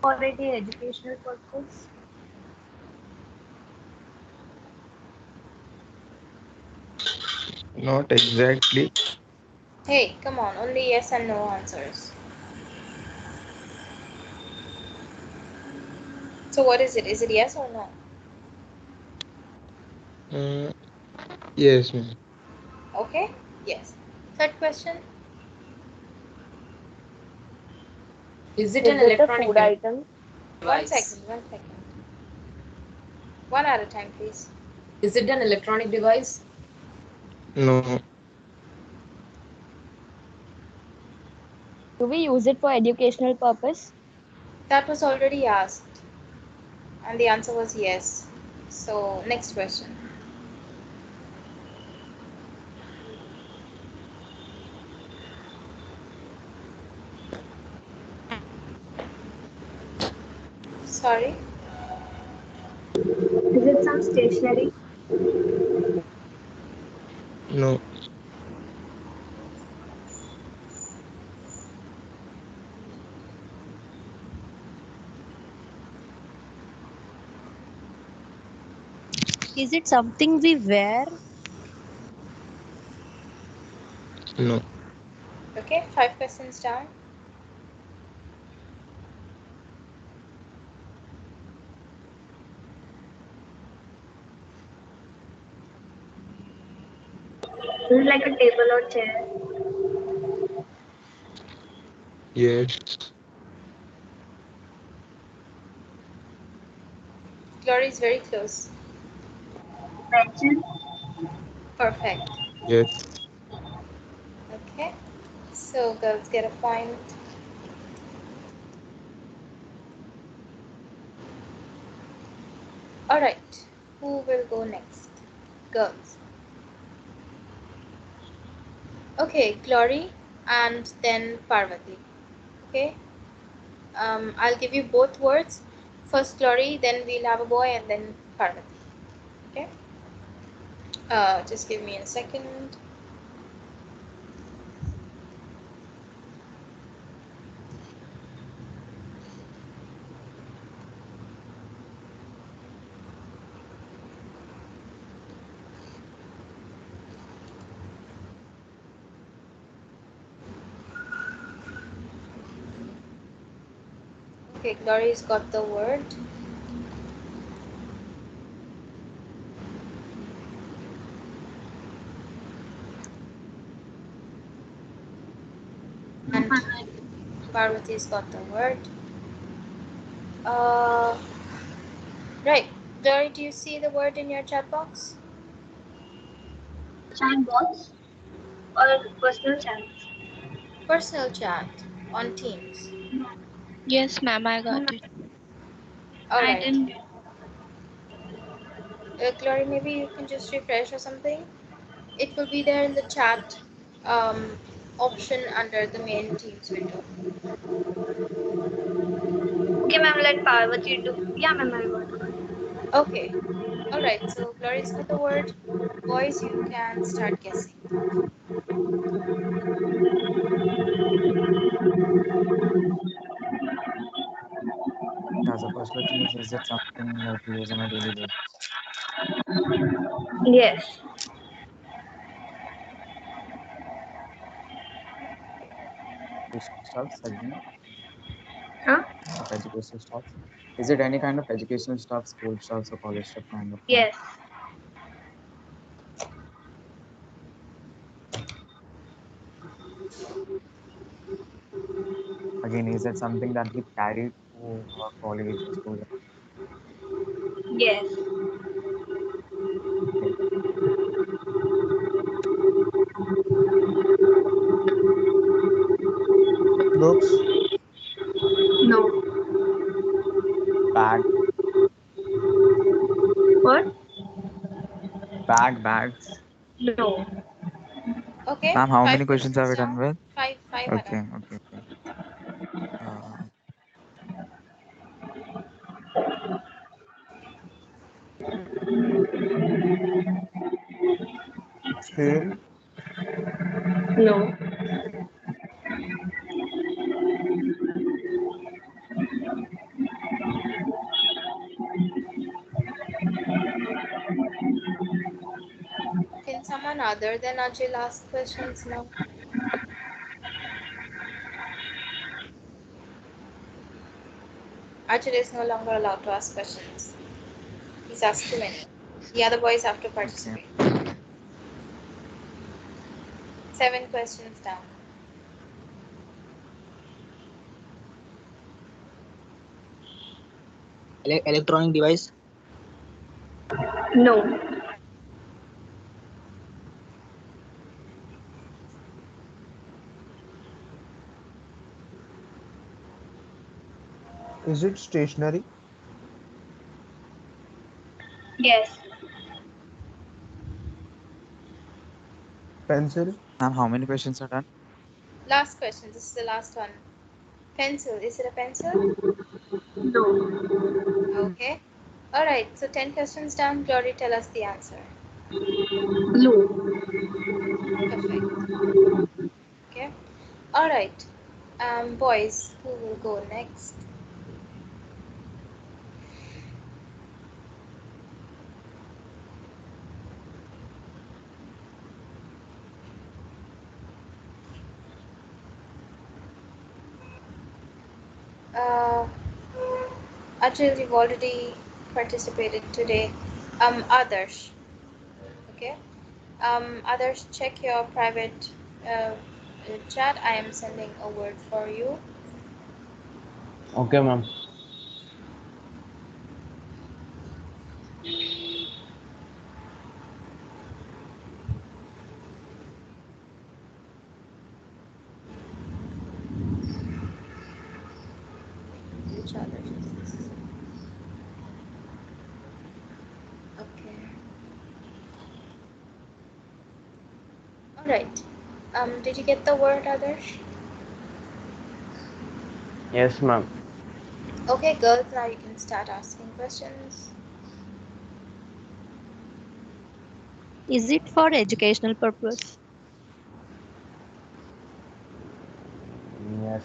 K: For any educational purpose?
E: not exactly.
B: Hey, come on, only yes and no answers. So, what is it? Is it yes or no?
E: Uh, yes, ma'am.
B: Okay, yes. Third question.
K: Is it
C: Is
K: an
C: it a
K: electronic
C: food item?
B: One
K: device?
B: second, one second. One at a time, please.
K: Is it an electronic device?
E: No,
A: Do we use it for educational purpose?
B: That was already asked, and the answer was yes. So, next question. Sorry.
H: Is it some stationery?
E: No.
K: Is it something we wear?
E: No.
B: Okay, 5 questions down.
H: Is it like a table or chair?
E: Yes.
B: Glory is very close.
H: Pencil?
B: Perfect.
E: Yes.
B: Okay. So girls get a point. All right. Who will go next? Girls. Okay, Glory and then Parvati. Okay. I'll give you both words. First Glory, then we'll have a boy, and then Parvati. Okay. Just give me a second. Okay, Glory's got the word. And Parvati's got the word. Uh, right. Glory, do you see the word in your chat box?
H: Chat box or personal chats?
B: Personal chat on Teams.
K: Yes, ma'am, I
H: No,
K: got
H: ma'am,
K: it.
B: All
H: I
B: right.
H: didn't.
B: Glory, maybe you can just refresh or something. It will be there in the chat um, option under the main Teams window.
H: Okay, ma'am, let Parvati do. Yeah, ma'am, I got it.
B: Okay. All right. So Glory's got the word. Boys, you can start guessing.
I: Yeah, the first question is it something that we use on a daily basis?
H: Yes.
I: Educational stuffs again,
H: Huh?
I: of educational stuffs. Is it any kind of educational stuff, school stuffs or college stuff kind of thing?
H: Yes.
I: Again, is it something that we carry to college or school?
H: Yes.
I: Okay.
F: Books.
H: No.
I: Bag,
H: What?
I: bags.
H: No.
B: Okay.
I: Ma'am, how
B: Five
I: many questions have
B: questions
I: we
B: down.
I: done with?
B: Five are done.
I: Okay, okay, okay. Uh,
F: Scale.
H: No.
B: Can someone other than Ajil ask questions now? Ajil is no longer allowed to ask questions. He's asked too many. The other boys have to
I: okay.
B: participate. 7 questions down.
L: Electronic device.
H: No.
F: Is it stationary?
H: Yes.
F: Pencil?
I: Ma'am, how many questions are done?
B: Last question. This is the last one. Pencil. Is it a pencil?
G: No.
B: Okay. Alright, so 10 questions down. Glory, tell us the answer.
G: Blue.
B: Perfect. Okay. Alright. Boys, who will go next? Uh, Ajil, you've already participated today. Others. Okay. Others, check your private chat. I am sending a word for you.
F: Okay, ma'am.
B: Which others is this? Okay. Alright. Did you get the word, others?
F: Yes, ma'am.
B: Okay, girls, now you can start asking questions.
K: Is it for educational purpose?
F: Yes.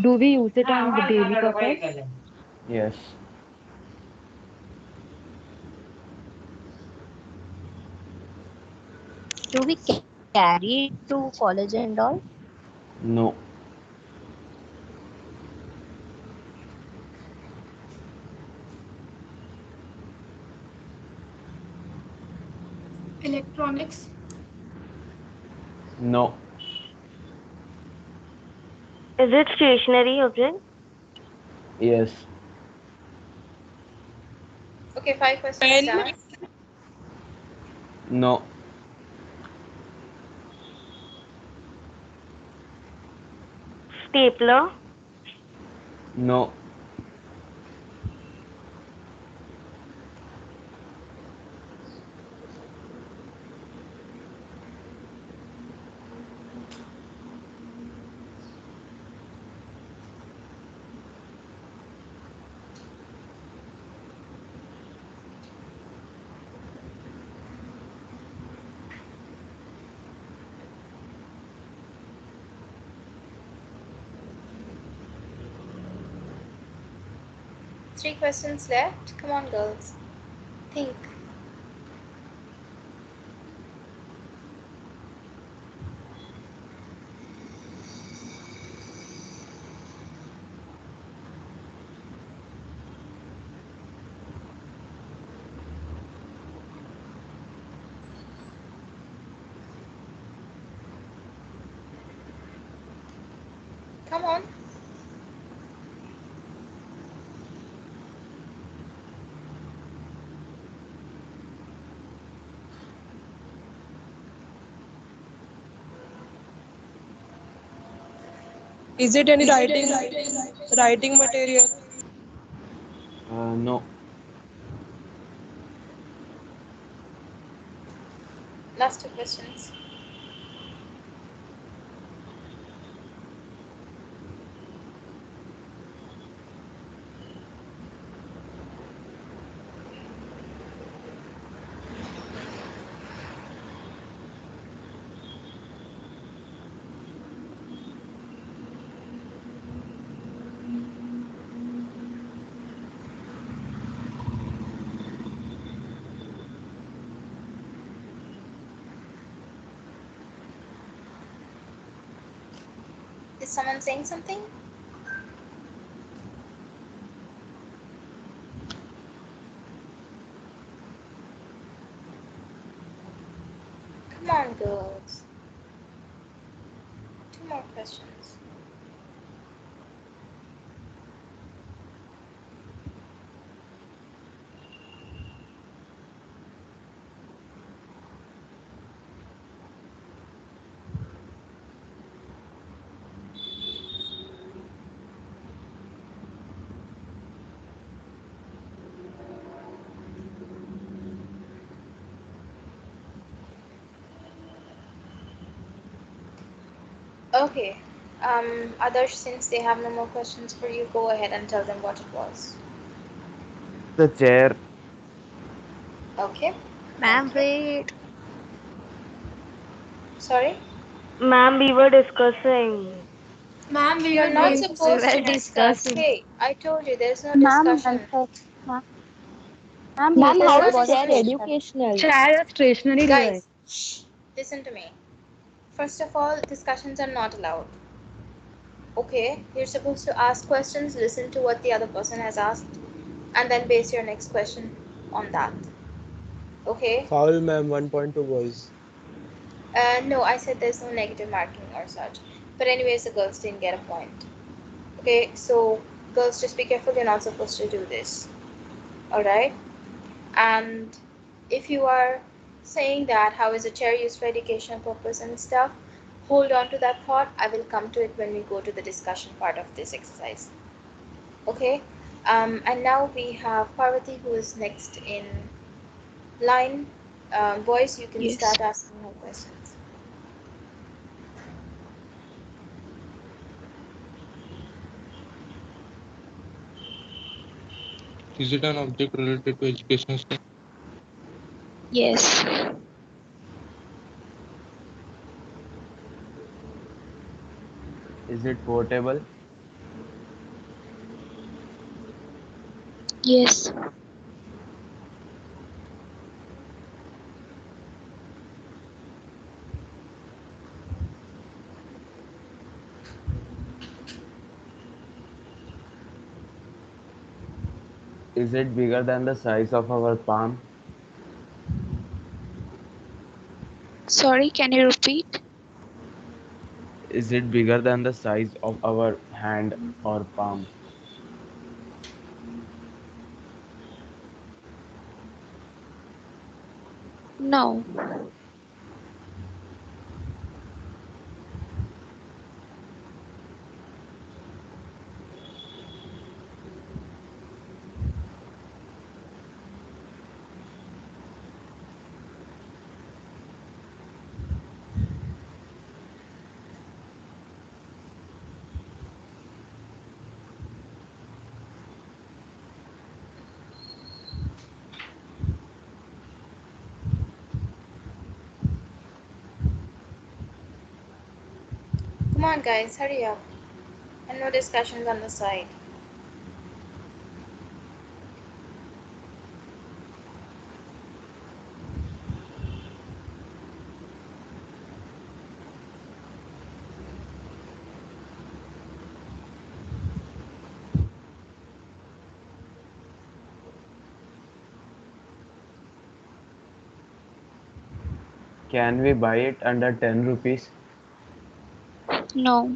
K: Do we use it on the daily purpose?
F: Yes.
K: Do we carry it to college and all?
F: No.
G: Electronics.
F: No.
C: Is it stationary object?
F: Yes.
B: Okay, 5 questions down.
F: No.
C: Stapler.
F: No.
B: Three questions left. Come on, girls. Think. Come on.
M: Is it any writing material?
F: No.
B: Last two questions. Is someone saying something? Come on, girls. Two more questions. Okay. Others, since they have no more questions for you, go ahead and tell them what it was.
J: The chair.
B: Okay. Thank
H: Ma'am,
B: you.
H: wait.
B: Sorry?
C: Ma'am, we were discussing.
G: Ma'am, we
B: You're
G: were
B: not
G: doing the
H: We
B: supposed
G: same.
B: to
H: were
B: discuss.
H: discussing.
B: Hey, I told you there's no
K: Ma'am,
B: discussion.
K: ma'am,
A: Ma'am,
K: you
B: There's
A: how
K: said
B: no
A: is
K: was
A: chair
B: discussion.
A: educational?
K: chair a stationary device.
B: Guys, shh, listen to me. First of all, discussions are not allowed. Okay? You're supposed to ask questions, listen to what the other person has asked, and then base your next question on that. Okay?
F: Foul, ma'am. 1.2 boys.
B: No, I said there's no negative marking or such. But, anyways, the girls didn't get a point. Okay? So, girls, just be careful, you're not supposed to do this. Alright? And if you are saying that how is a chair used for educational purpose and stuff, hold on to that thought. I will come to it when we go to the discussion part of this exercise. Okay? And now we have Parvati who is next in line. Boys, you can
L: Yes.
B: start asking her questions.
E: Is it an object related to educational stuff?
L: Yes.
J: Is it portable?
L: Yes.
J: Is it bigger than the size of our palm?
L: Sorry, can you repeat?
J: Is it bigger than the size of our hand or palm?
L: No.
B: Come on, guys, hurry up. And no discussions on the side.
J: Can we buy it under 10 rupees?
L: No.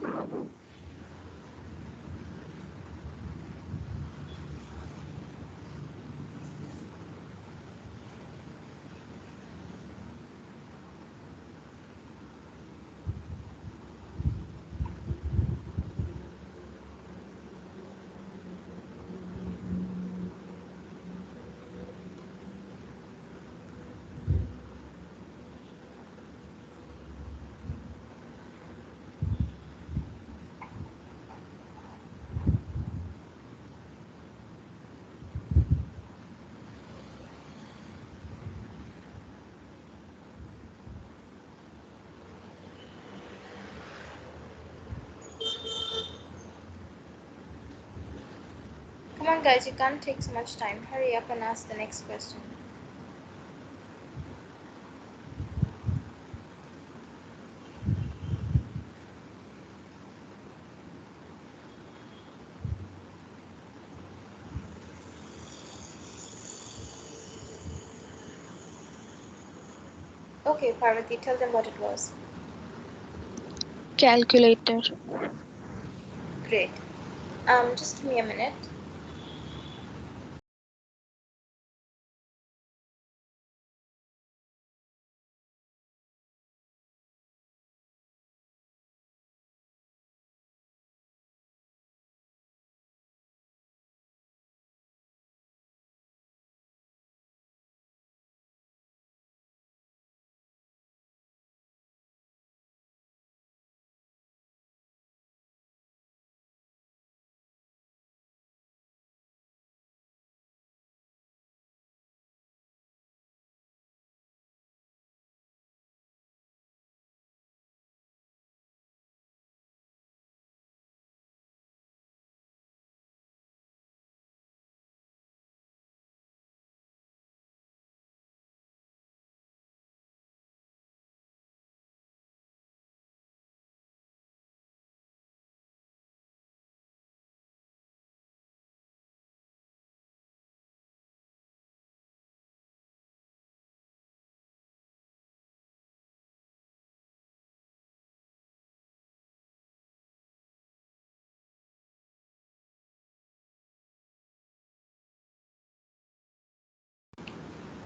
B: Come on, guys, you can't take so much time. Hurry up and ask the next question. Okay, Parvati, tell them what it was.
L: Calculator.
B: Great. Just give me a minute.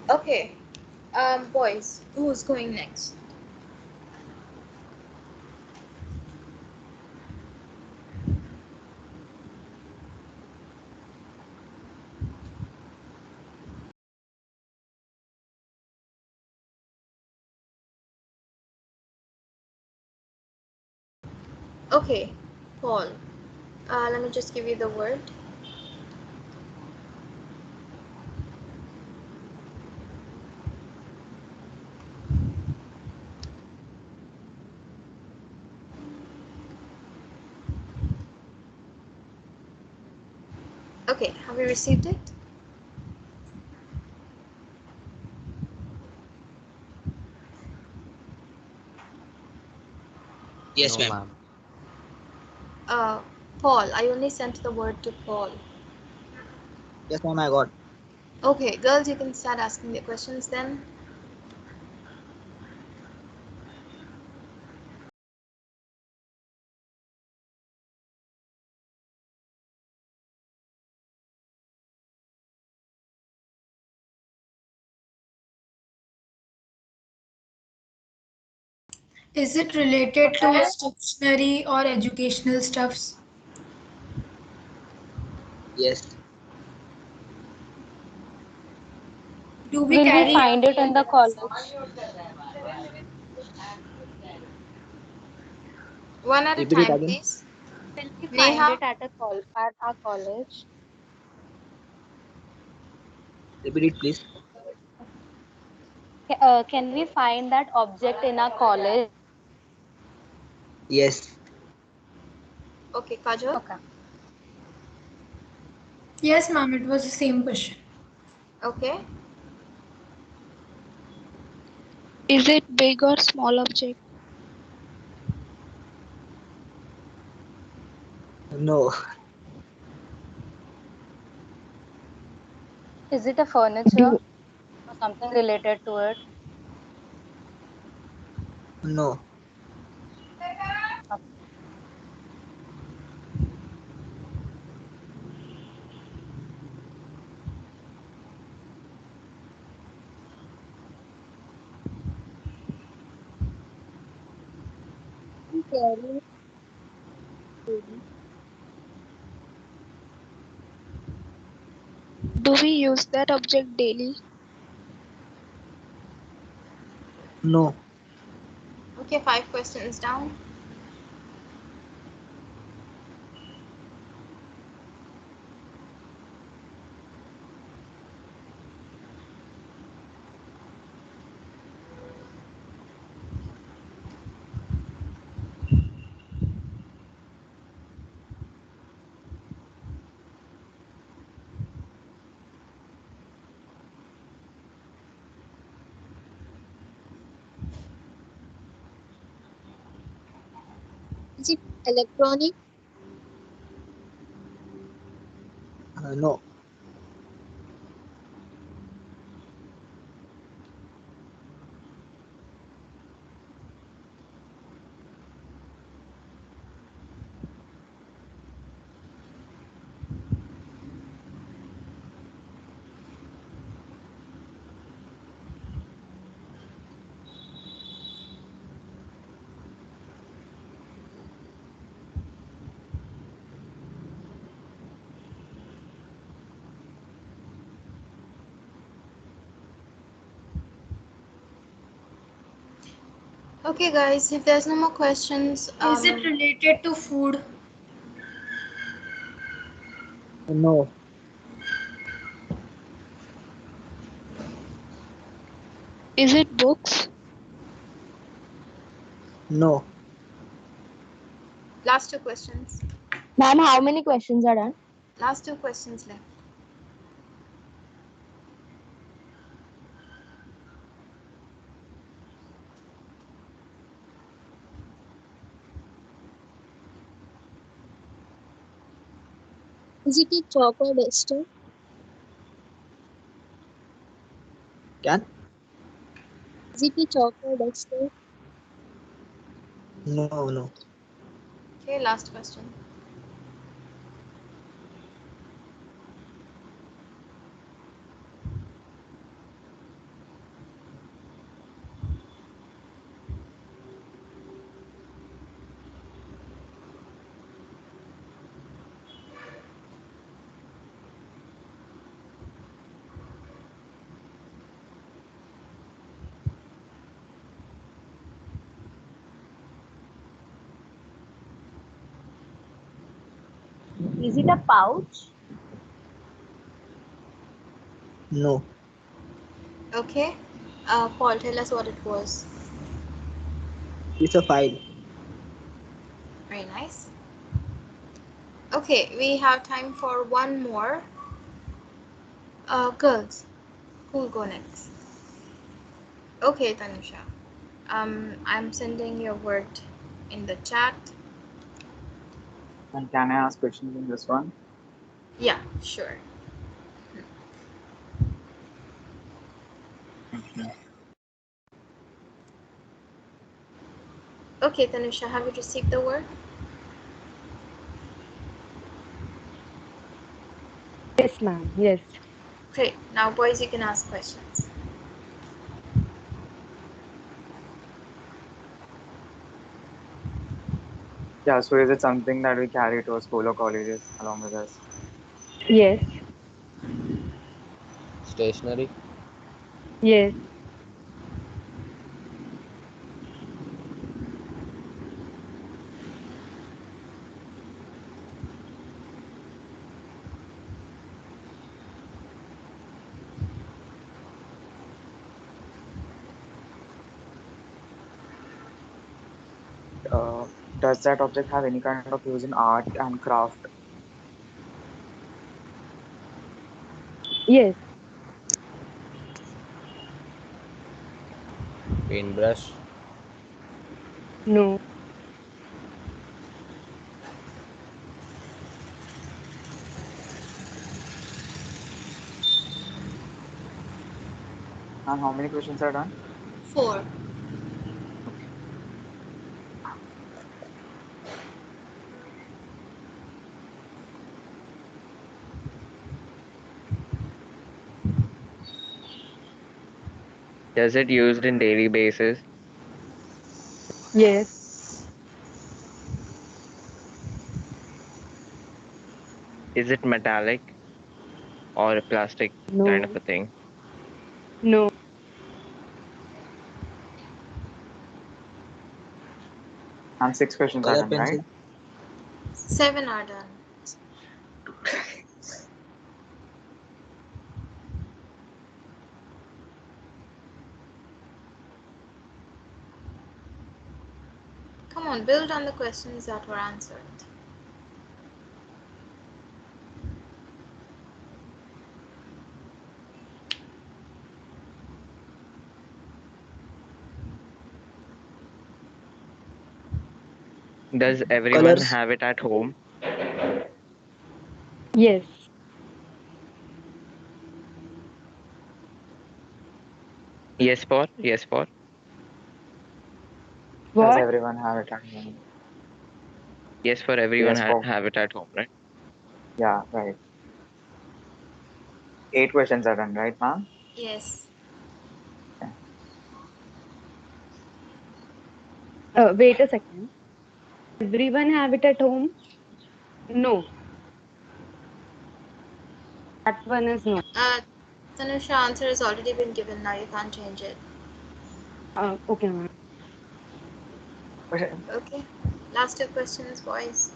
B: Okay, boys, who's going next? Okay, Paul. Let me just give you the word. Okay, have you received it?
N: Yes,
I: No,
N: ma'am.
I: ma'am.
B: Uh, Paul, I only sent the word to Paul.
N: Yes, ma'am, I got.
B: Okay, girls, you can start asking the questions then.
G: Is it related to stationery or educational stuffs?
N: Yes.
G: Do we
K: Will we
G: carry?
K: find it in the college?
B: One at a
N: Repeat it
B: time,
N: again.
B: please.
K: Will we find
B: Neha,
K: it at our college?
N: Repeat it, please.
K: Can we find that object in our college?
N: Yes.
B: okay, Kajol.
K: Okay.
G: Yes, ma'am, it was the same question.
B: Okay,
L: Is it big or small object?
N: No.
K: Is it a furniture or something related to it?
N: No.
L: Carry Do we use that object daily?
N: No.
B: okay, 5 questions down.
L: Is it electronic?
N: No.
B: Okay, guys, if there's no more questions,
G: Is it related to food?
N: No.
L: Is it books?
N: No.
B: last 2 questions.
A: Ma'am, how many questions are done?
B: Last 2 questions left.
L: Is it a chalk or duster?
N: Can?
L: Is it a chalk or duster?
N: No. No.
B: Okay, last question.
K: Is it a pouch?
N: No.
B: Okay. Paul, tell us what it was.
N: It's a file.
B: Very nice. Okay, we have time for one more. Girls, who'll go next? Okay, Tanusha. I'm sending your word in the chat.
I: And can I ask questions in this one?
B: Yeah, sure.
I: Okay.
B: Okay, Tanusha, have you received the word?
C: Yes, ma'am. Yes.
B: Great. Now, boys, you can ask questions.
I: Yeah, so is it something that we carry to our school or colleges along with us?
C: Yes.
O: Stationary.
C: Yes.
I: Uh, does that object have any kind of use in art and craft?
C: Yes.
O: Paintbrush.
C: No.
I: And how many questions are done?
B: 4.
I: Okay.
P: Does it used in daily basis?
C: Yes.
P: Is it metallic or a plastic kind of
C: No.
P: a thing?
C: No.
I: And 6 questions are
N: Color
I: done, right?
N: pencil.
B: 7 are done. Come on, build on the questions that were answered.
P: Does everyone
N: Colors.
P: have it at home?
C: Yes.
P: Yes for.
I: Does
C: What?
I: everyone have it at home?
P: Yes for everyone
I: Yes, for.
P: have it at home, right?
I: Yeah, right. 8 questions are done, right, ma'am?
B: Yes.
I: Okay.
C: Wait a second. Everyone have it at home? No. That one is no.
B: Tanusha, answer has already been given. Now you can't change it.
C: Okay, ma'am.
I: But,
B: Okay. Last 2 questions, boys.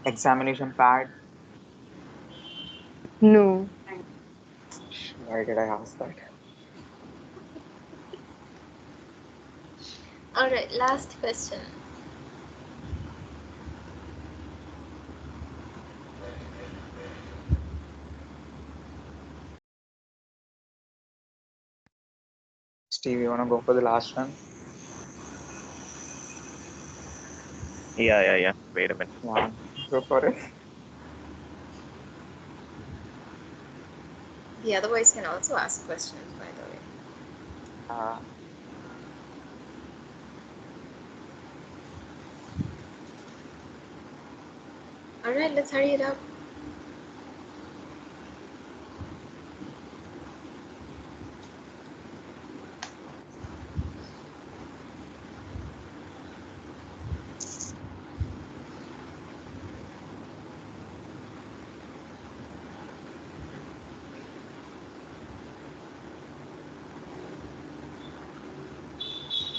I: examination pad.
C: No.
I: Why did I ask that?
B: Alright, last question.
I: Steve, you wanna go for the last one?
P: Yeah. Wait a minute.
I: Yeah, go for it.
B: The other boys can also ask questions, by the way.
I: Uh,
B: Alright, let's hurry it up.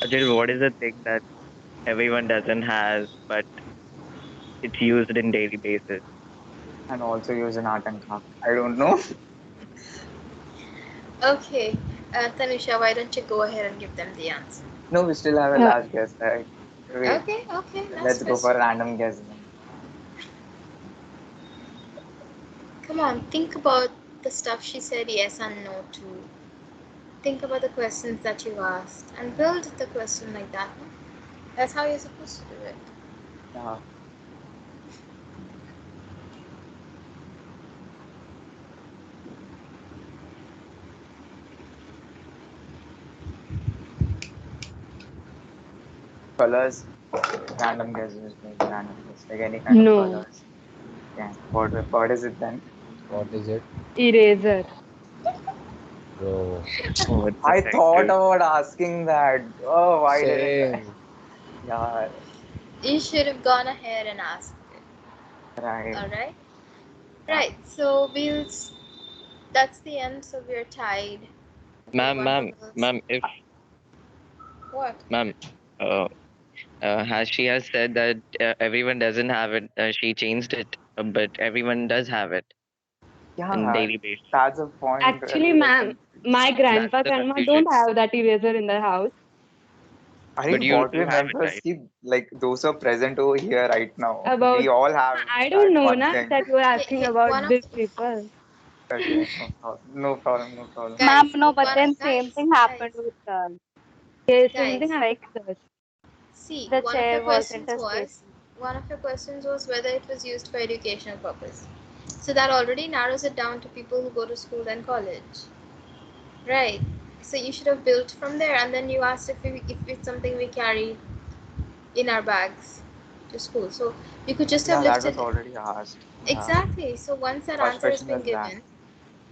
P: Ajay, what is the thing that everyone doesn't have, but it's used in daily basis?
I: And also use an art and craft. I don't know.
B: Okay, Tanusha, why don't you go ahead and give them the answer?
I: No, we still have a
C: Uh,
I: last guess, right? Wait,
B: Okay, okay, last
I: let's go for
B: question.
I: random guess then.
B: Come on, think about the stuff she said yes and no to. Think about the questions that you asked and build the question like that. No? That's how you're supposed to do it.
I: Yeah. Colors, random guesses, like random guess, like any kind of
C: no.
I: colors. Yeah. What is it then?
O: What is it?
C: Eraser.
O: Bro.
P: What's the
I: I thought
P: factor?
I: about asking that. Oh, why didn't I?
O: Same.
I: Yeah,
B: You should have gone ahead and asked it.
I: right.
B: Alright?
I: Yeah.
B: Right, so that's the end, so we're tied. Okay,
P: Ma'am,
B: one
P: ma'am,
B: of us.
P: ma'am, if
B: What?
P: ma'am, uh, has she has said that everyone doesn't have it. She changed it, but everyone does have it in
I: Yeah,
P: daily basis.
I: that's a point where
C: Actually,
I: we are
C: ma'am, my
I: confused.
P: That's
C: grandpa,
P: the
C: grandma
P: confusion.
C: don't have that eraser in their house.
I: I
P: But
I: think
P: you
I: what
P: do
I: we
P: have
I: meant
P: it,
I: was
P: right?
I: keep like those are present over here right now.
C: About,
I: We all have
C: I
I: that
C: don't know,
I: one
C: na,
I: thing.
C: that you are
B: Hey,
C: asking
B: hey,
C: about
B: one of
C: these people.
I: Okay, no problem. No problem. No problem.
C: Ma'am,
B: guys,
C: no, but
B: one
C: then same
B: guys,
C: thing
B: guys,
C: happened with us. Yeah, same thing
B: guys.
C: like this.
B: See,
C: The
B: one of your
C: chair was
B: questions was
C: interstating.
B: whether it was used for educational purpose. So that already narrows it down to people who go to school and college. Right. So you should have built from there, and then you asked if it's something we carry in our bags to school. So you could just have
I: Yeah, that was
B: listed
I: already asked. Yeah,
B: exactly. So once that
I: first
B: answer has
I: question
B: been
I: was that.
B: given,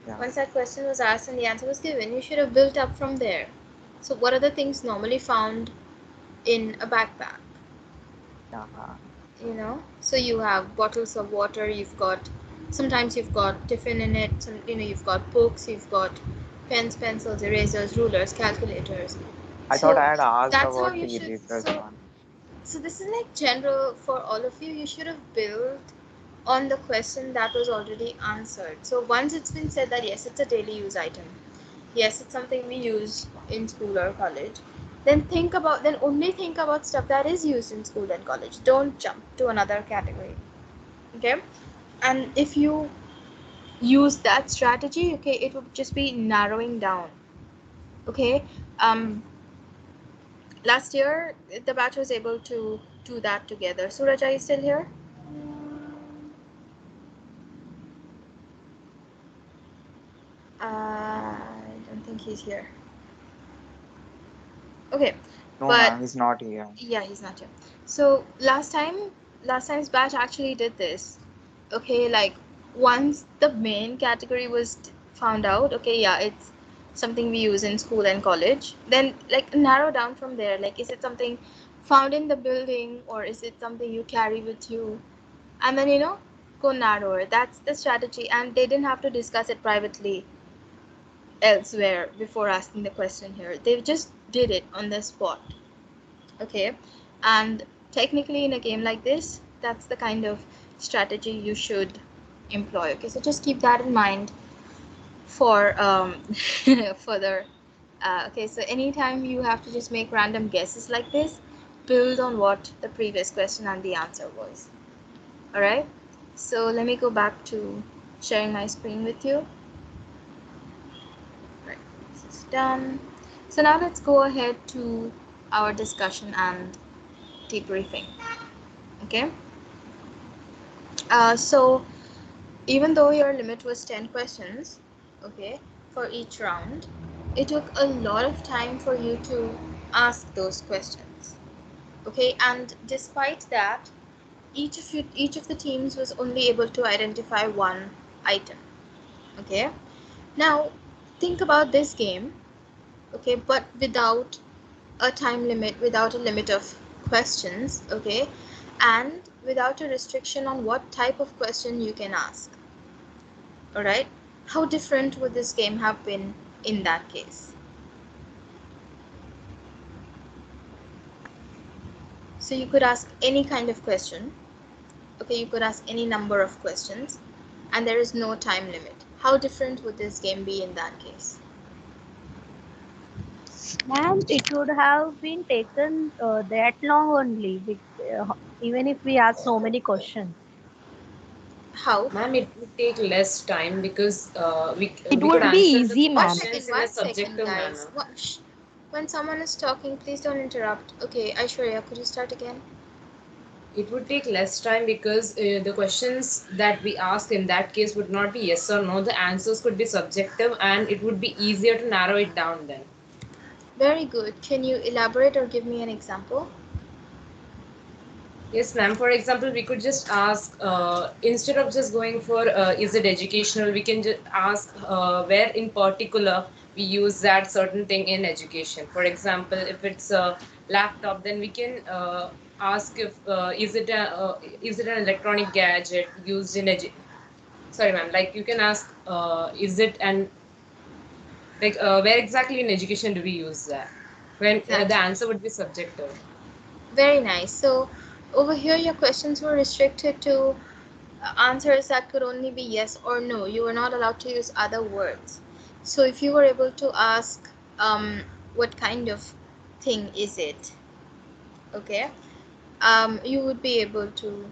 I: Yeah,
B: once that question was asked and the answer was given, you should have built up from there. So what are the things normally found in a backpack?
I: yeah.
B: So you have bottles of water, sometimes you've got tiffin in it, you've got books, you've got pens, pencils, erasers, rulers, calculators.
I: I thought
B: So
I: I had asked
B: that's how
I: about
B: you
I: the
B: should
I: erasers
B: so
I: one.
B: so this is like general for all of you. You should have built on the question that was already answered. So once it's been said that yes, it's a daily use item, yes, it's something we use in school or college, then only think about stuff that is used in school and college. Don't jump to another category. Okay? And if you use that strategy, okay, it would just be narrowing down. Okay? Um Last year the batch was able to do that together. Suraj, are you still here? I don't think he's here. Okay,
I: No,
B: but
I: ma'am, he's not here.
B: yeah, he's not here. So last time's batch actually did this. Okay, like once the main category was found out, okay, yeah, it's something we use in school and college. Then like narrow down from there. Like, is it something found in the building or is it something you carry with you? And then go narrower. That's the strategy. And they didn't have to discuss it privately elsewhere before asking the question here. They just did it on the spot. Okay, and technically in a game like this, that's the kind of strategy you should employ. Okay, so just keep that in mind for further. Okay, so anytime you have to just make random guesses like this, build on what the previous question and the answer was. All right, so let me go back to sharing my screen with you. Right, this is done. So now let's go ahead to our discussion and debriefing. Okay. So even though your limit was 10 questions, okay, for each round, it took a lot of time for you to ask those questions. Okay, and despite that, each of the teams was only able to identify one item. Okay. Now think about this game, okay, but without a time limit, without a limit of questions, okay, and without a restriction on what type of question you can ask. All right, how different would this game have been in that case? So you could ask any kind of question. Okay, you could ask any number of questions, and there is no time limit. How different would this game be in that case?
K: Ma'am, it would have been taken that long only, even if we ask so many questions.
B: How?
Q: Ma'am, it would take less time because
A: It
Q: we could
A: would be
Q: answer the
A: easy,
B: One
A: ma'am.
B: second,
Q: questions in a
B: one second,
Q: subjective
B: guys.
Q: manner.
B: When someone is talking, please don't interrupt. Okay, Aishwarya, could you start again?
Q: It would take less time because the questions that we ask in that case would not be yes or no. The answers could be subjective and it would be easier to narrow it down then.
B: Very good. Can you elaborate or give me an example?
Q: Yes, ma'am. For example, we could just ask instead of just going for is it educational, we can just ask where in particular we use that certain thing in education. For example, if it's a laptop, then we can ask if is it an electronic gadget used in sorry, ma'am. Like you can ask is it an like where exactly in education do we use that? When the
B: Exactly.
Q: answer would be subjective.
B: Very nice. So, over here, your questions were restricted to answers that could only be yes or no. You were not allowed to use other words. So, if you were able to ask, what kind of thing is it? Okay, you would be able to,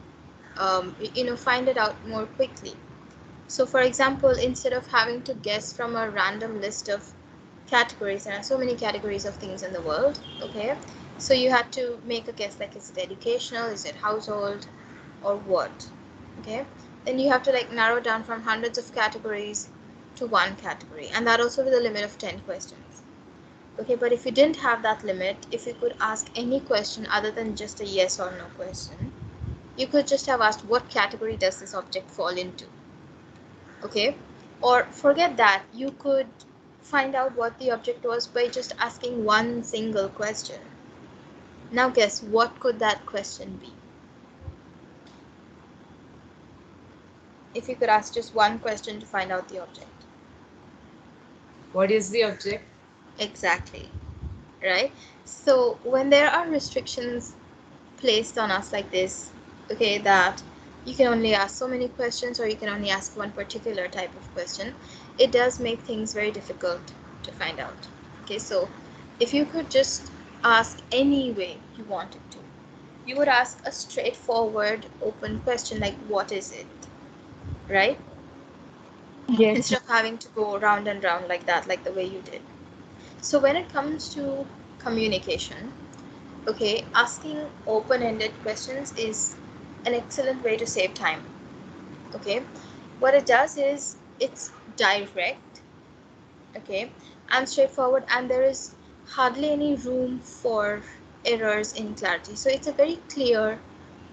B: find it out more quickly. So, for example, instead of having to guess from a random list of categories, there are so many categories of things in the world, okay? So, you had to make a guess like, is it educational, is it household, or what, okay? Then you have to like narrow down from hundreds of categories to one category, and that also with a limit of 10 questions. Okay, but if you didn't have that limit, if you could ask any question other than just a yes or no question, you could just have asked what category does this object fall into, okay? Or forget that, you could find out what the object was by just asking one single question. Now guess what could that question be? If you could ask just one question to find out the object.
Q: What is the object?
B: Exactly, right? So when there are restrictions placed on us like this, okay, that you can only ask so many questions or you can only ask one particular type of question, it does make things very difficult to find out. Okay, so if you could just ask any way you wanted to, you would ask a straightforward open question like what is it, right?
A: Yes.
B: Instead of having to go round and round like that, like the way you did. So when it comes to communication, okay, asking open-ended questions is an excellent way to save time. Okay, what it does is it's direct, okay, and straightforward, and there is hardly any room for errors in clarity. So it's a very clear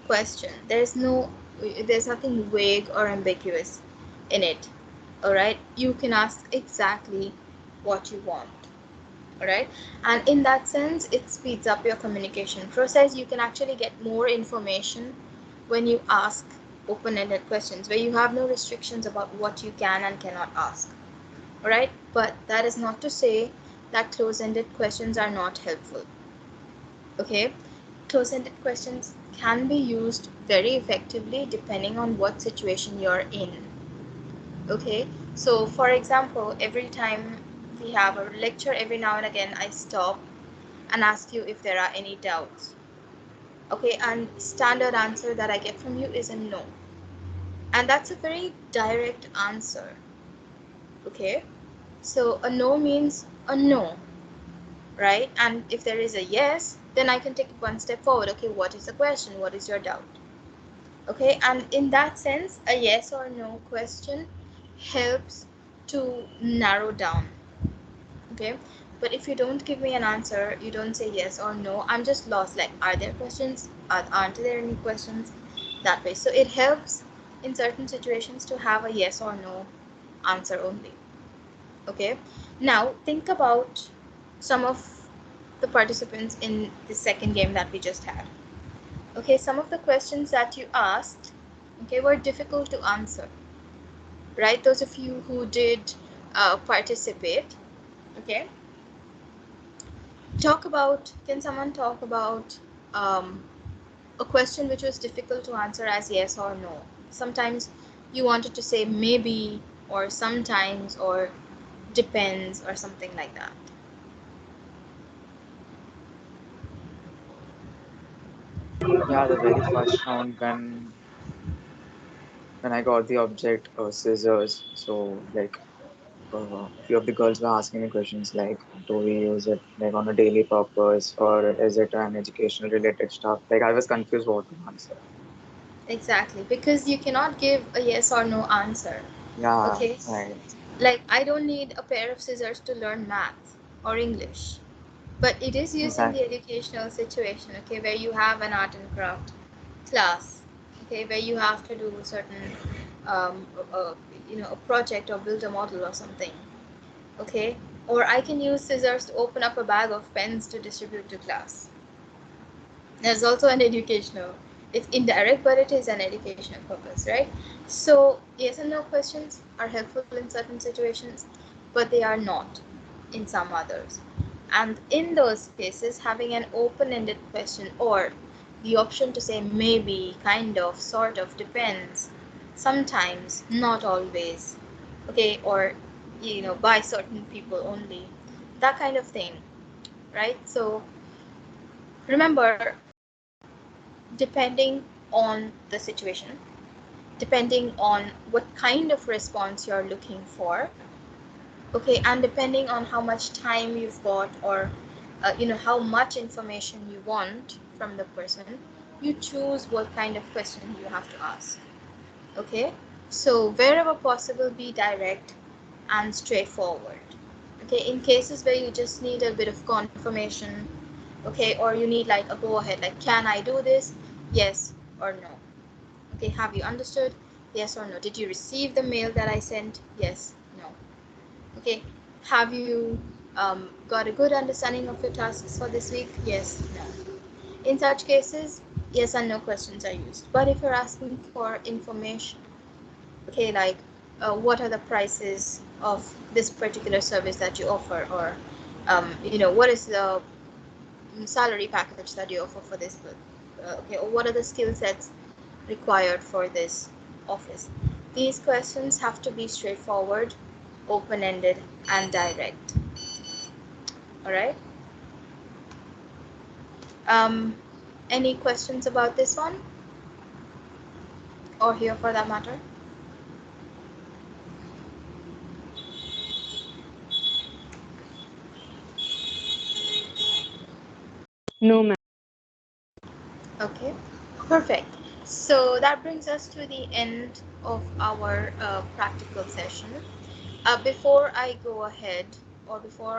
B: question. There's nothing vague or ambiguous in it. All right, you can ask exactly what you want. All right, and in that sense it speeds up your communication process. You can actually get more information when you ask open-ended questions where you have no restrictions about what you can and cannot ask. All right, but that is not to say that close-ended questions are not helpful. Okay, close-ended questions can be used very effectively depending on what situation you're in. Okay, so for example, every time we have a lecture, every now and again I stop and ask you if there are any doubts. Okay, and standard answer that I get from you is a no. And that's a very direct answer. Okay, so a no means a no, right? And if there is a yes, then I can take it one step forward. Okay, what is the question? What is your doubt? Okay, and in that sense, a yes or no question helps to narrow down. Okay, but if you don't give me an answer, you don't say yes or no, I'm just lost. Like, are there questions? Aren't there any questions? That way. So it helps in certain situations to have a yes or no answer only. Okay, now think about some of the participants in the second game that we just had. Okay, some of the questions that you asked, okay, were difficult to answer, right? Those of you who did participate, okay, can someone talk about um, a question which was difficult to answer as yes or no. Sometimes you wanted to say maybe or sometimes or depends or something like that.
I: Yeah, the very first round when I got the object scissors. So like few of the girls were asking me questions like, do we use it like on a daily purpose or is it an educational related stuff? Like I was confused what to answer.
B: Exactly, because you cannot give a yes or no answer.
I: Yeah,
B: Okay?
I: right.
B: Like, I don't need a pair of scissors to learn math or English, but it is used in the
I: Exactly.
B: educational situation, okay, where you have an art and craft class, okay, where you have to do certain, um, uh, a project or build a model or something, okay? Or I can use scissors to open up a bag of pens to distribute to class. There's also an educational, it's indirect, but it is an educational purpose, right? So yes and no questions are helpful in certain situations, but they are not in some others. And in those cases, having an open-ended question or the option to say maybe, kind of, sort of, depends, sometimes, not always, okay, or by certain people only, that kind of thing, right? So remember, depending on the situation, depending on what kind of response you're looking for, okay, and depending on how much time you've got, or how much information you want from the person, you choose what kind of question you have to ask, okay? So wherever possible, be direct and straightforward, okay? In cases where you just need a bit of confirmation, okay, or you need like a go ahead, like, can I do this, yes or no, okay? Have you understood, yes or no? Did you receive the mail that I sent, yes, no, okay? Have you got a good understanding of your tasks for this week, yes, no? In such cases, yes and no questions are used. But if you're asking for information, okay, like, what are the prices of this particular service that you offer, or what is the salary package that you offer for this, okay, or what are the skill sets required for this office, these questions have to be straightforward, open-ended, and direct. All right. um any questions about this one, or here for that matter?
C: No, ma'am.
B: Okay, perfect. So that brings us to the end of our practical session. Before I go ahead, or before